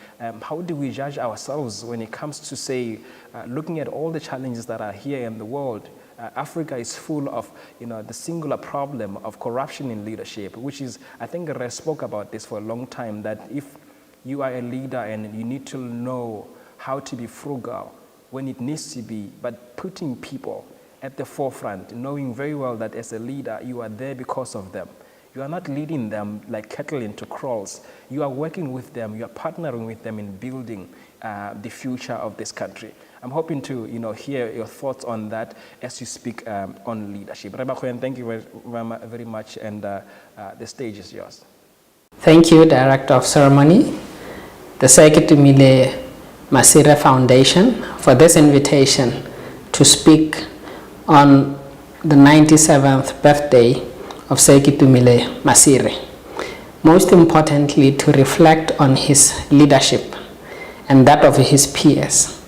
how do we judge ourselves when it comes to, say, looking at all the challenges that are here in the world? Africa is full of, the singular problem of corruption in leadership, which is, I think Re spoke about this for a long time, that if you are a leader and you need to know how to be frugal when it needs to be, but putting people at the forefront, knowing very well that as a leader, you are there because of them. You are not leading them like cattle into kraals. You are working with them. You are partnering with them in building the future of this country. I'm hoping to, hear your thoughts on that as you speak on leadership. Re Makgoeng, thank you very much, and the stage is yours. Thank you, Director of Ceremony, the Sekitumile Masire Foundation, for this invitation to speak on the 97th birthday of Sekitumile Masire. Most importantly, to reflect on his leadership and that of his peers,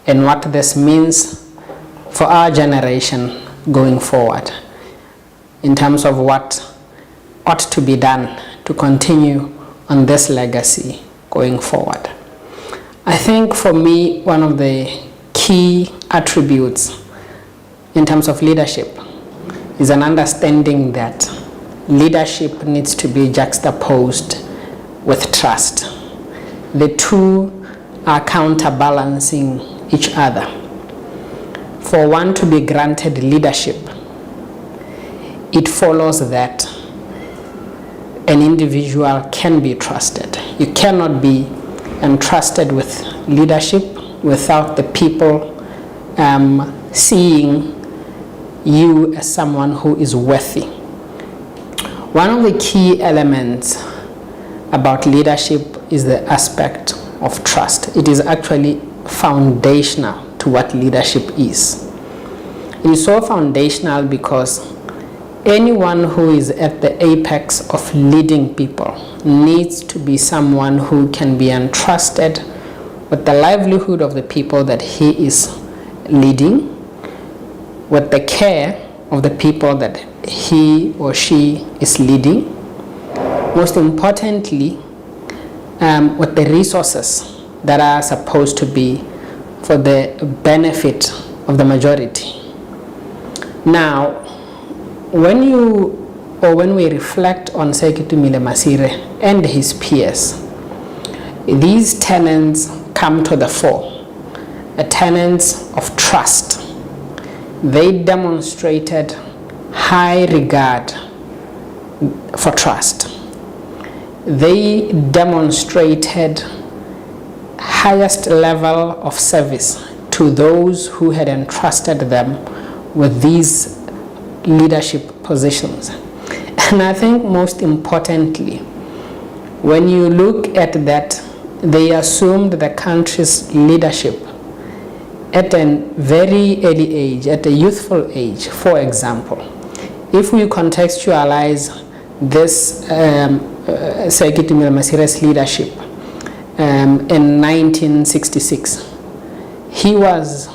and what this means for our generation going forward in terms of what ought to be done to continue on this legacy going forward. I think for me, one of the key attributes in terms of leadership is an understanding that leadership needs to be juxtaposed with trust. The two are counterbalancing each other. for one to be granted leadership, it follows that an individual can be trusted. You cannot be entrusted with leadership without the people seeing you as someone who is worthy. One of the key elements about leadership is the aspect of trust. It is actually foundational to what leadership is. It is so foundational because anyone who is at the apex of leading people needs to be someone who can be entrusted with the livelihood of the people that he is leading, with the care of the people that he or she is leading, most importantly, with the resources that are supposed to be for the benefit of the majority. Now, when we reflect on Sekitumile Masire and his peers, these tenets come to the fore, tenets of trust. They demonstrated high regard for trust. They demonstrated highest level of service to those who had entrusted them with these leadership positions. And I think most importantly, when you look at that, they assumed the country's leadership at a very early age, at a youthful age. For example, if we contextualize this Sekitumile Masire's leadership in 1966, he was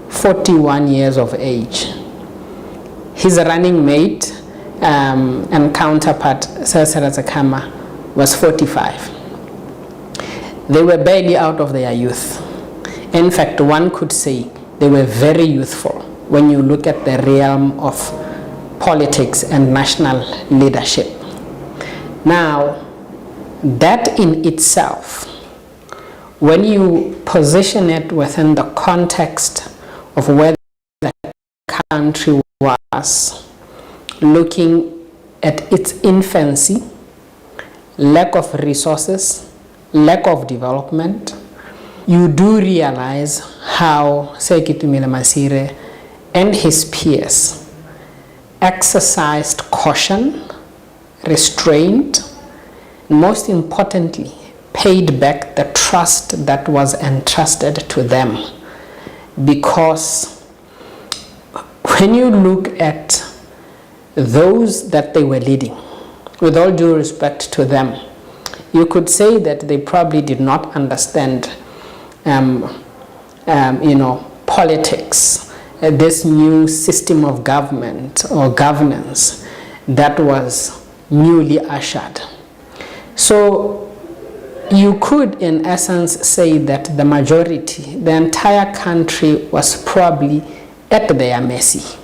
41 years of age. His running mate and counterpart, Sesera Zakama, was 45. They were barely out of their youth. In fact, one could say they were very youthful when you look at the realm of politics and national leadership. Now, that in itself, when you position it within the context of where the country was, looking at its infancy, lack of resources, lack of development, you do realize how Sekitumile Masire and his peers exercised caution, restraint, and most importantly, paid back the trust that was entrusted to them. Because when you look at those that they were leading, with all due respect to them, you could say that they probably did not understand politics, this new system of government or governance that was newly ushered. So you could in essence say that the majority, the entire country, was probably at their mercy.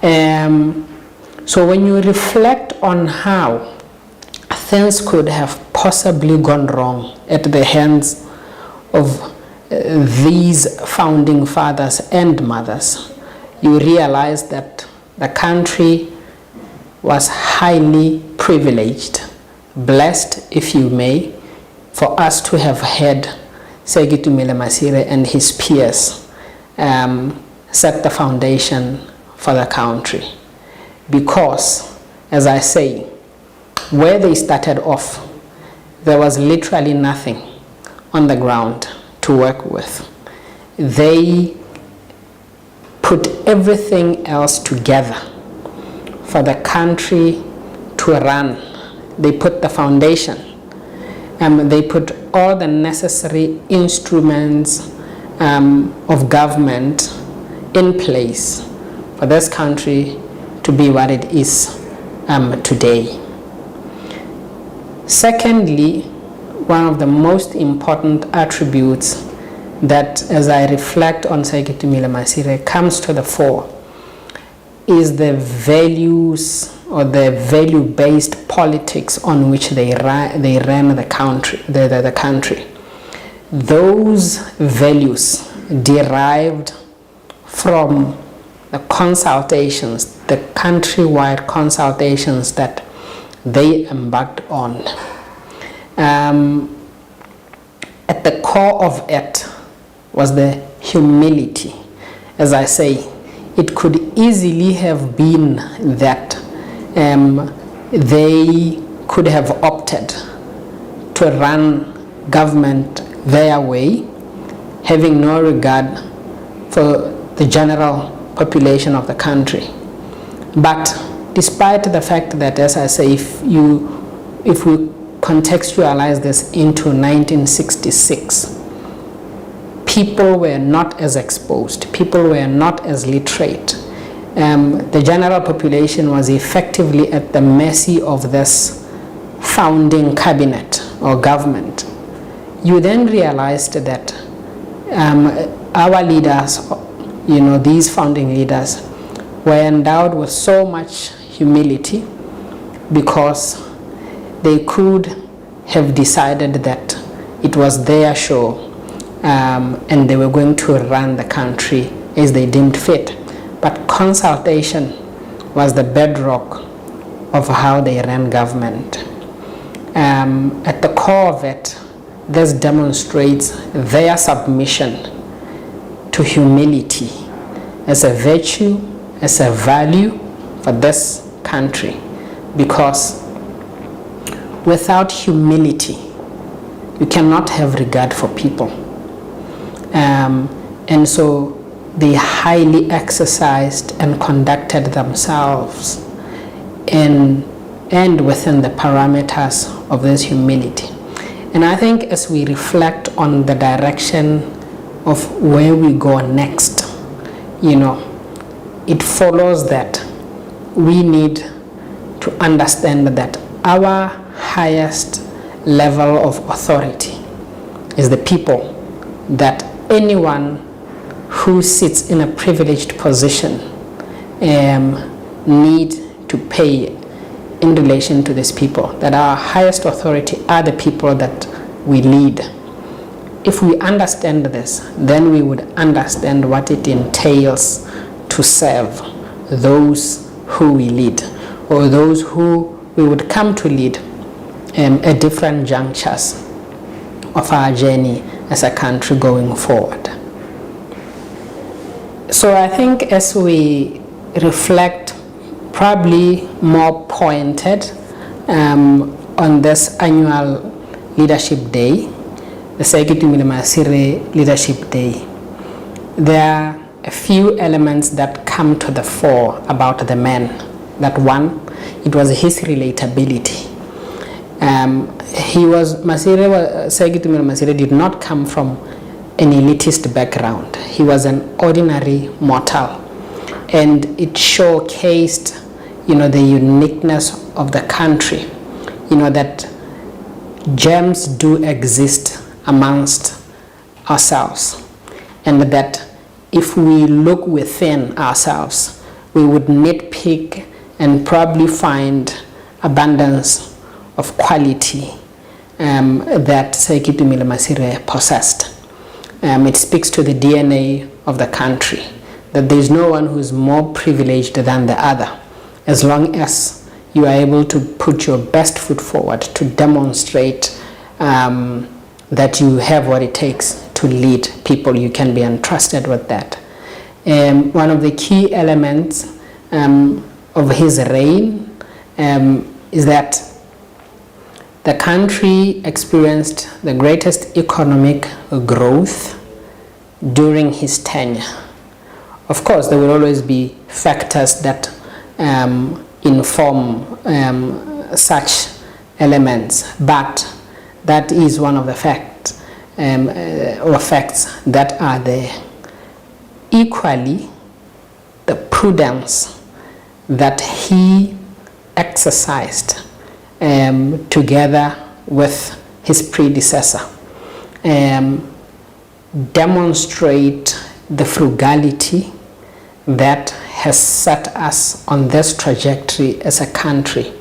So when you reflect on how things could have possibly gone wrong at the hands of these founding fathers and mothers, you realize that the country was highly privileged, blessed, if you may, for us to have had Sekitumile Masire and his peers set the foundation for the country. Because, as I say, where they started off, there was literally nothing on the ground to work with. They put everything else together for the country to run. They put the foundation, and they put all the necessary instruments of government in place for this country to be what it is today. Secondly, one of the most important attributes that, as I reflect on Sekitumile Masire, comes to the fore is the values or the value-based politics on which they ran the country. Those values derived from the consultations, the countrywide consultations that they embarked on. At the core of it was the humility. As I say, it could easily have been that they could have opted to run government their way, having no regard for the general population of the country. But despite the fact that, as I say, if we contextualize this into 1966, people were not as exposed, people were not as literate. The general population was effectively at the mercy of this founding cabinet or government. You then realized that our leaders, these founding leaders, were endowed with so much humility because they could have decided that it was their show and they were going to run the country as they deemed fit. But consultation was the bedrock of how they ran government. At the core of it, this demonstrates their submission to humility as a virtue, as a value for this country, because without humility, you cannot have regard for people. And so they highly exercised and conducted themselves and within the parameters of this humility. And I think as we reflect on the direction of where we go next, it follows that we need to understand that our highest level of authority is the people, that anyone who sits in a privileged position need to pay in relation to these people, that our highest authority are the people that we lead. If we understand this, then we would understand what it entails to serve those who we lead, or those who we would come to lead at different junctures of our journey as a country going forward. So I think as we reflect, probably more pointed on this annual Leadership Day, the Skmf Masire Leadership Day, there are a few elements that come to the fore about the man. That one, it was his relatability. Skmf Masire did not come from an elitist background. He was an ordinary mortal, and it showcased, the uniqueness of the country. That gems do exist amongst ourselves, and that if we look within ourselves, we would nitpick and probably find abundance of quality that Skmf Masire possessed. It speaks to the DNA of the country, that there is no one who is more privileged than the other, as long as you are able to put your best foot forward to demonstrate that you have what it takes to lead people. You can be entrusted with that. One of the key elements of his reign is that the country experienced the greatest economic growth during his tenure. Of course, there will always be factors that inform such elements, but that is one of the facts that are there. Equally, the prudence that he exercised together with his predecessor demonstrate the frugality that has set us on this trajectory as a country,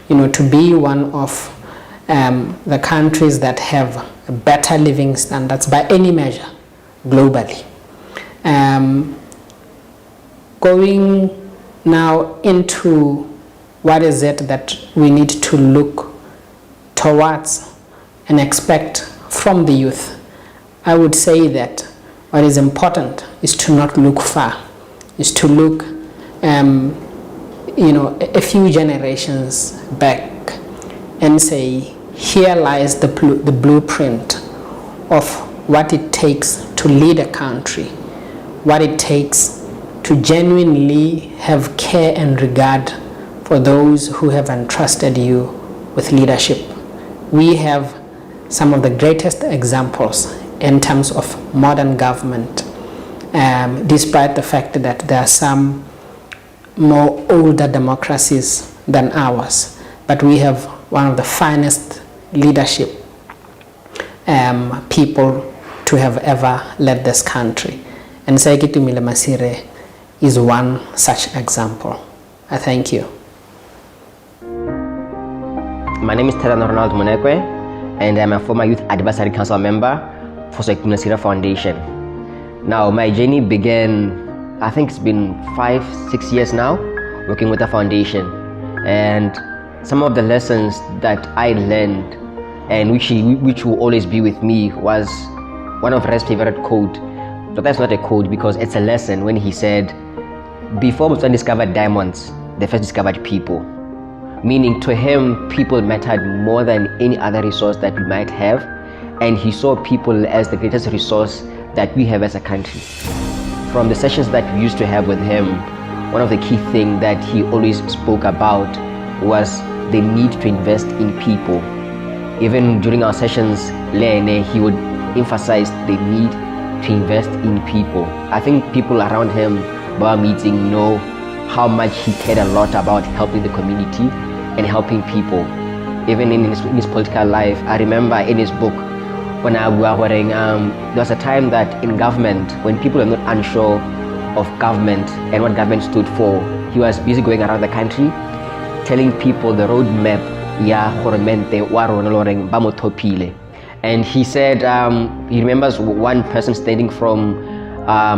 to be one of the countries that have better living standards by any measure globally. going now into what is it that we need to look towards and expect from the youth, I would say that what is important is to not look far, is to look a few generations back and say, here lies the blueprint of what it takes to lead a country, what it takes to genuinely have care and regard for those who have entrusted you with leadership. We have some of the greatest examples in terms of modern government, despite the fact that there are some more older democracies than ours, but we have one of the finest leadership people to have ever led this country. And Sekitumile Masire is one such example. I thank you. My name is Teran Ronald Munekwe, and I'm a former Youth Advisory Council member for Skmf Masira Foundation. Now, my journey began, I think it's been 5-6 years now, working with the foundation. And some of the lessons that I learned, and which will always be with me, was one of Red's favorite quote. But that's not a quote because it's a lesson when he said, before Botswana discovered diamonds, they first discovered people. Meaning to him, people mattered more than any other resource that we might have. And he saw people as the greatest resource that we have as a country. From the sessions that we used to have with him, one of the key things that he always spoke about was the need to invest in people. Even during our sessions, he would emphasize the need to invest in people. I think people around him by our meeting know how much he cared a lot about helping the community and helping people. Even in his political life, I remember in his book, when there was a time that in government, when people are not unsure of government and what government stood for, he was busy going around the country telling people the roadmap and he said he remembers one person standing from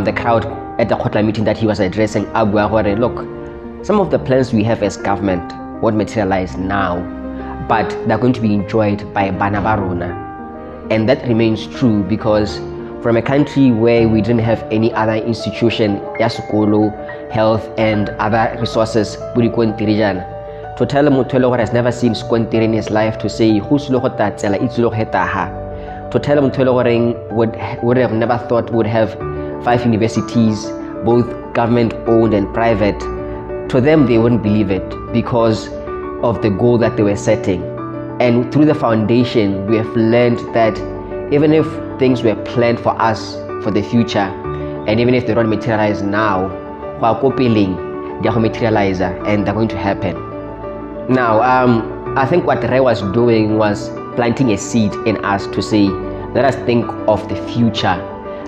the crowd at the Khotla meeting that he was addressing, look, some of the plans we have as government won't materialize now, but they're going to be enjoyed by Bana Barona. And that remains true because from a country where we didn't have any other institution, Yasukolo, health and other resources, to tell a Mutelo has never seen Squantir in his life to say, who's Lohotatsela, it's Lohetaha. To tell a Mutelo would have never thought would have 5 universities, both government owned and private. To them, they wouldn't believe it because of the goal that they were setting. And through the foundation, we have learned that even if things were planned for us for the future, and even if they don't materialize now, they're materialize and they're going to happen. Now, I think what Ray was doing was planting a seed in us to say, let us think of the future.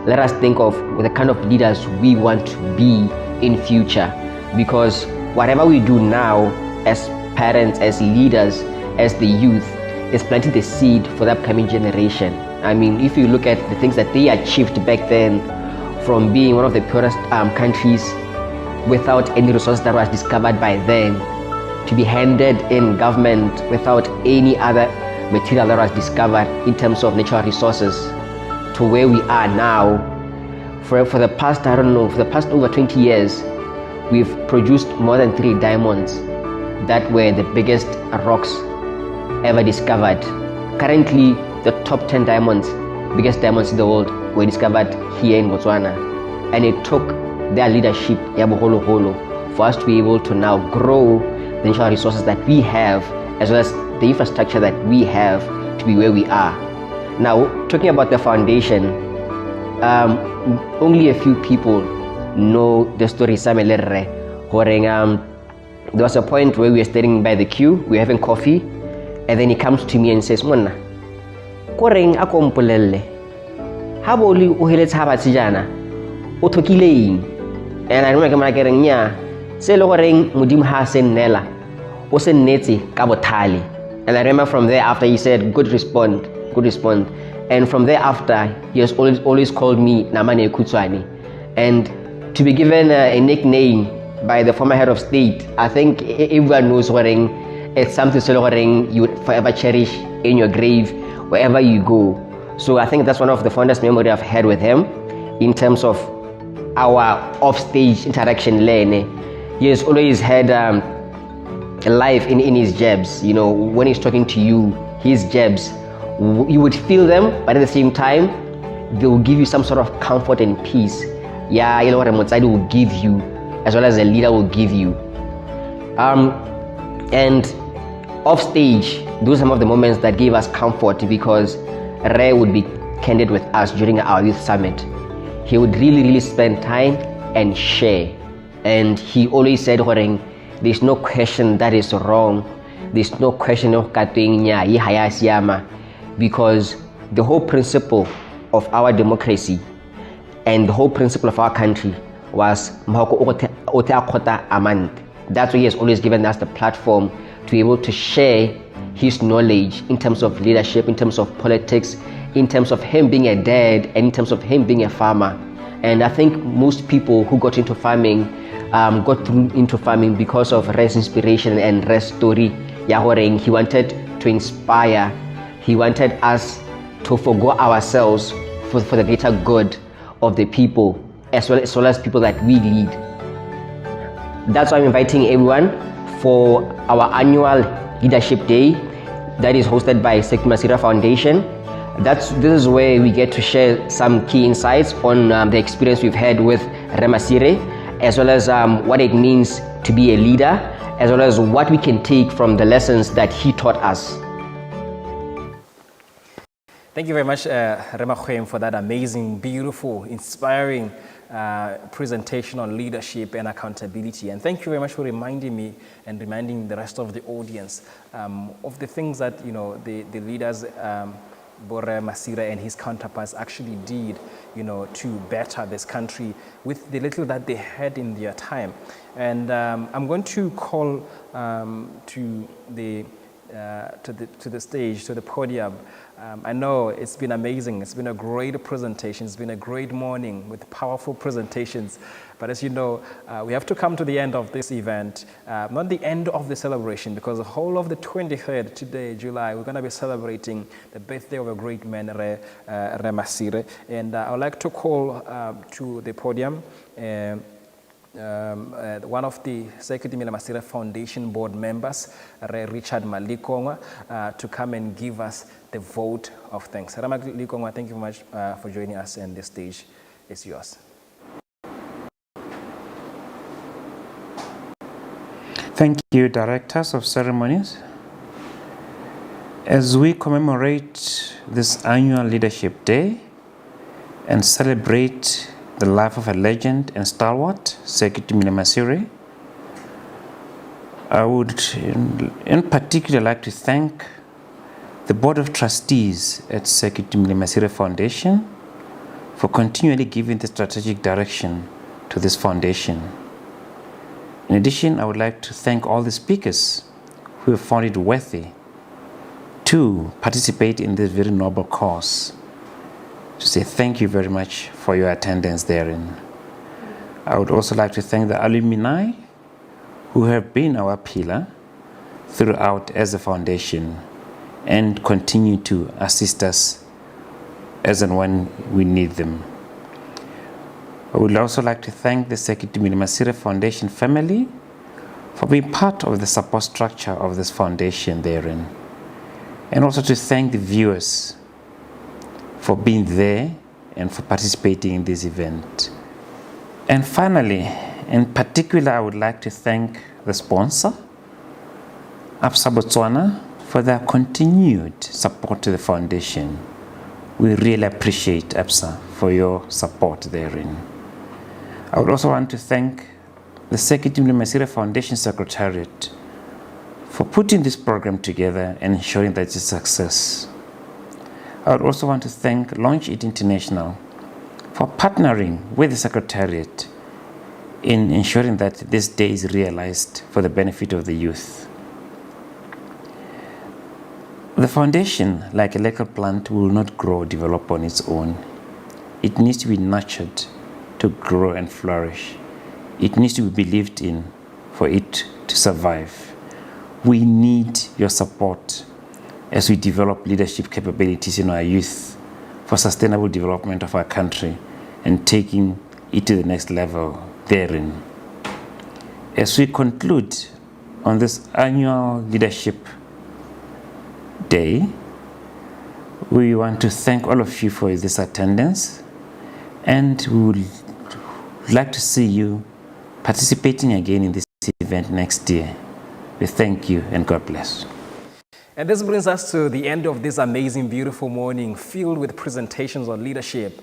Let us think of the kind of leaders we want to be in future. Because whatever we do now as parents, as leaders, as the youth, is planting the seed for the upcoming generation. I mean, if you look at the things that they achieved back then, from being one of the poorest countries without any resources that was discovered by then, to be handed in government without any other material that was discovered in terms of natural resources, to where we are now. For the past, I don't know, for the past over 20 years, we've produced more than 3 diamonds that were the biggest rocks ever discovered. Currently, the top 10 diamonds, biggest diamonds in the world, were discovered here in Botswana. And it took their leadership, for us to be able to now grow the natural resources that we have, as well as the infrastructure that we have to be where we are. Now, talking about the foundation, only a few people know the story. There was a point where we were standing by the queue, we were having coffee, and then he comes to me and says, Mona, koreng ako mpolelle, haboli uheletse habatsijana, otokileing. And I remember getting nya, se lo goreng modimo ha se nnela, o se nnetse ka bothali. And I remember from there after he said, good response. And from there after, he has always called me Namane Kutswani. And to be given a nickname by the former head of state, I think everyone knows what it's something so you would forever cherish in your grave wherever you go. So I think that's one of the fondest memories I've had with him in terms of our offstage interaction. He has always had life in his jabs. You know, when he's talking to you, his jabs, you would feel them, but at the same time, they will give you some sort of comfort and peace. Yeah, you know what Motsadi will give you, as well as the leader will give you. And off stage, those are some of the moments that gave us comfort, because Ray would be candid with us during our youth summit. He would really spend time and share. And he always said, there's no question that is wrong. There's no question of because the whole principle of our democracy and the whole principle of our country was that's why he has always given us the platform to be able to share his knowledge in terms of leadership, in terms of politics, in terms of him being a dad, and in terms of him being a farmer. And I think most people who got into farming got into farming because of Ray's inspiration and Ray's story. He wanted to inspire. He wanted us to forgo ourselves for the greater good of the people, as well as people that we lead. That's why I'm inviting everyone for our annual Leadership Day that is hosted by Skmf Masira Foundation. This is where we get to share some key insights on the experience we've had with Remasire, as well as what it means to be a leader, as well as what we can take from the lessons that he taught us. Thank you very much, Rema Khwem, for that amazing, beautiful, inspiring presentation on leadership and accountability. And thank you very much for reminding me and reminding the rest of the audience of the things that, you know, the leaders, Bore Masira and his counterparts actually did, you know, to better this country with the little that they had in their time. And I'm going to call to the stage, to the podium. I know it's been amazing. It's been a great presentation. It's been a great morning with powerful presentations. But as you know, we have to come to the end of this event, not the end of the celebration, because the whole of the 23rd today, July, we're going to be celebrating the birthday of a great man, Remasire. And I would like to call to the podium one of the Skmf Masira Foundation board members, Richard Malikongwa, to come and give us the vote of thanks. Malikongwa, thank you very much for joining us, and the stage is yours. Thank you, Directors of Ceremonies. As we commemorate this annual Leadership Day and celebrate the life of a legend and stalwart, Skmf Masira, I would in particular like to thank the Board of Trustees at Skmf Masira Foundation for continually giving the strategic direction to this foundation. In addition, I would like to thank all the speakers who have found it worthy to participate in this very noble cause. To say thank you very much for your attendance therein. I would also like to thank the alumni who have been our pillar throughout as a foundation and continue to assist us as and when we need them. I would also like to thank the Skmf Masira Foundation family for being part of the support structure of this foundation therein, and also to thank the viewers for being there and for participating in this event. And finally, in particular, I would like to thank the sponsor, Absa Botswana, for their continued support to the foundation. We really appreciate Absa for your support therein. I would also want to thank the Skmf Masira Foundation Secretariat for putting this program together and ensuring that it's a success. I would also want to thank Launch It International for partnering with the Secretariat in ensuring that this day is realized for the benefit of the youth. The foundation, like a local plant, will not grow or develop on its own. It needs to be nurtured to grow and flourish. It needs to be believed in for it to survive. We need your support as we develop leadership capabilities in our youth for sustainable development of our country and taking it to the next level therein. As we conclude on this annual Leadership Day, we want to thank all of you for this attendance, and we would like to see you participating again in this event next year. We thank you and God bless. And this brings us to the end of this amazing, beautiful morning filled with presentations on leadership,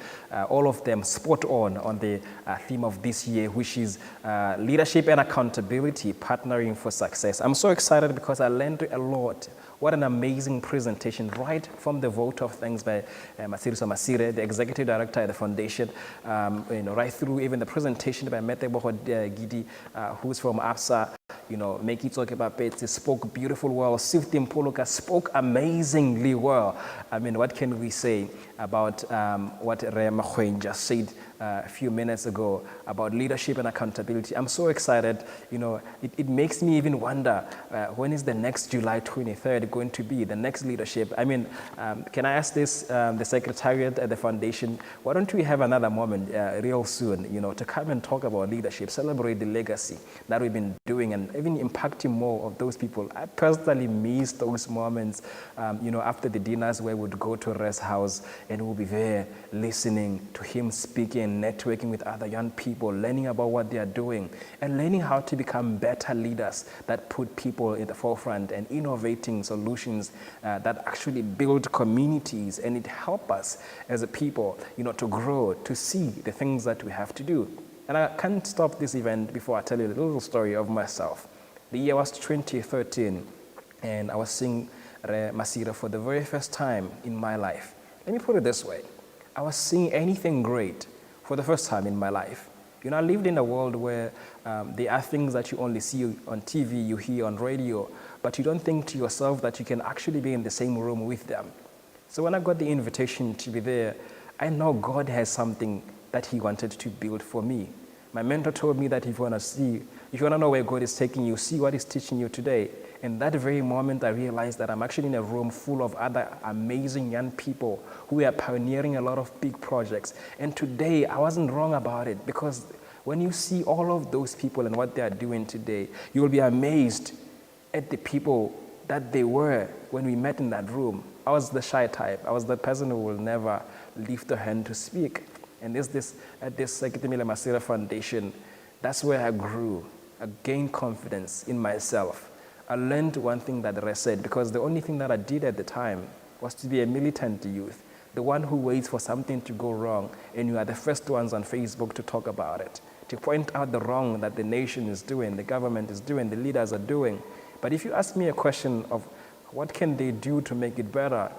all of them spot on the theme of this year, which is leadership and accountability, partnering for success. I'm so excited because I learned a lot. What an amazing presentation, right from the vote of thanks by Masiriso Masire, the Executive Director at the Foundation, right through even the presentation by Metebo Gidi, who's from APSA, Meki Tsokebapete spoke beautiful well. Sifti Mpoloka spoke amazingly well. I mean, what can we say about what Re Makhwen just said a few minutes ago about leadership and accountability? I'm so excited. It makes me even wonder, when is the next July 23rd going to be, the next leadership? I mean, can I ask this, the Secretariat at the Foundation, why don't we have another moment real soon, to come and talk about leadership, celebrate the legacy that we've been doing and even impacting more of those people. I personally miss those moments, after the dinners where we'd go to a rest house and we'll be there listening to him speaking, networking with other young people, learning about what they are doing and learning how to become better leaders that put people in the forefront and innovating solutions that actually build communities, and it helps us as a people, to grow, to see the things that we have to do. And I can't stop this event before I tell you a little story of myself. The year was 2013, and I was seeing Re Masira for the very first time in my life. Let me put it this way. I was seeing anything great for the first time in my life. I lived in a world where there are things that you only see on TV, you hear on radio, but you don't think to yourself that you can actually be in the same room with them. So when I got the invitation to be there, I know God has something that he wanted to build for me. My mentor told me that if you want to know where God is taking you, see what he's teaching you today. And that very moment, I realized that I'm actually in a room full of other amazing young people who are pioneering a lot of big projects. And today, I wasn't wrong about it, because when you see all of those people and what they are doing today, you will be amazed at the people that they were when we met in that room. I was the shy type. I was the person who will never lift a hand to speak. And at this Skmf Masira Foundation, that's where I grew. I gained confidence in myself. I learned one thing that Re said, because the only thing that I did at the time was to be a militant youth, the one who waits for something to go wrong, and you are the first ones on Facebook to talk about it, to point out the wrong that the nation is doing, the government is doing, the leaders are doing. But if you ask me a question of what can they do to make it better,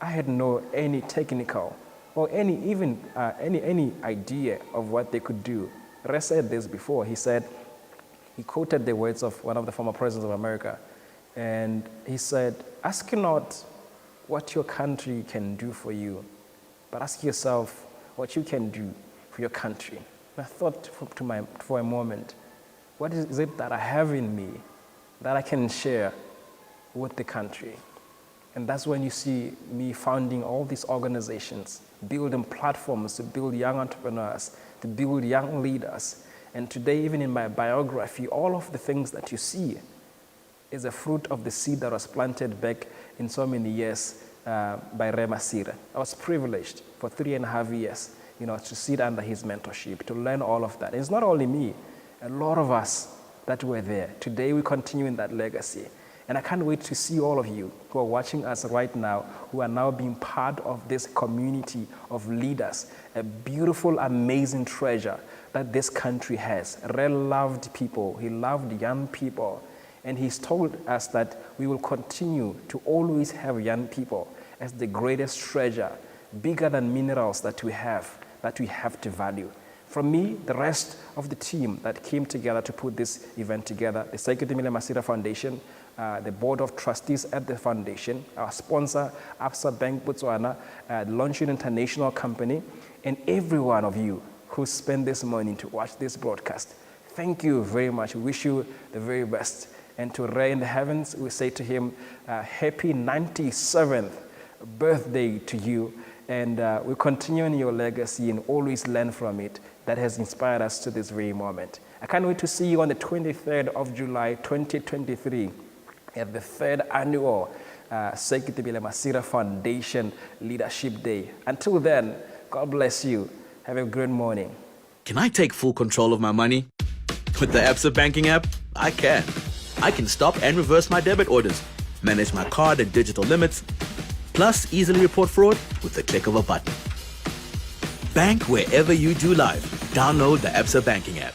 I had no any technical or any idea of what they could do. Re said this before. He quoted the words of one of the former presidents of America, and he said, ask not what your country can do for you, but ask yourself what you can do for your country. And I thought for a moment, what is it that I have in me that I can share with the country? And that's when you see me founding all these organizations, building platforms to build young entrepreneurs, to build young leaders. And today, even in my biography, all of the things that you see is a fruit of the seed that was planted back in so many years by Re Masira. I was privileged for 3.5 years, to sit under his mentorship, to learn all of that. And it's not only me, a lot of us that were there. Today, we continue in that legacy. And I can't wait to see all of you who are watching us right now, who are now being part of this community of leaders, a beautiful, amazing treasure that this country has. Re loved people, he loved young people, and he's told us that we will continue to always have young people as the greatest treasure, bigger than minerals that we have to value. From me, the rest of the team that came together to put this event together, the Skmf Masira Foundation, the Board of Trustees at the Foundation, our sponsor, APSA Bank Botswana, Launching International Company, and every one of you who spent this morning to watch this broadcast. Thank you very much. We wish you the very best. And to Ray in the heavens, we say to him, happy 97th birthday to you. And we continue in your legacy and always learn from it. That has inspired us to this very moment. I can't wait to see you on the 23rd of July, 2023, at the 3rd annual Sekitibile Masira Foundation Leadership Day. Until then, God bless you. Have a great morning. Can I take full control of my money? With the Absa banking app, I can. I can stop and reverse my debit orders, manage my card and digital limits, plus easily report fraud with the click of a button. Bank wherever you do life. Download the Absa banking app.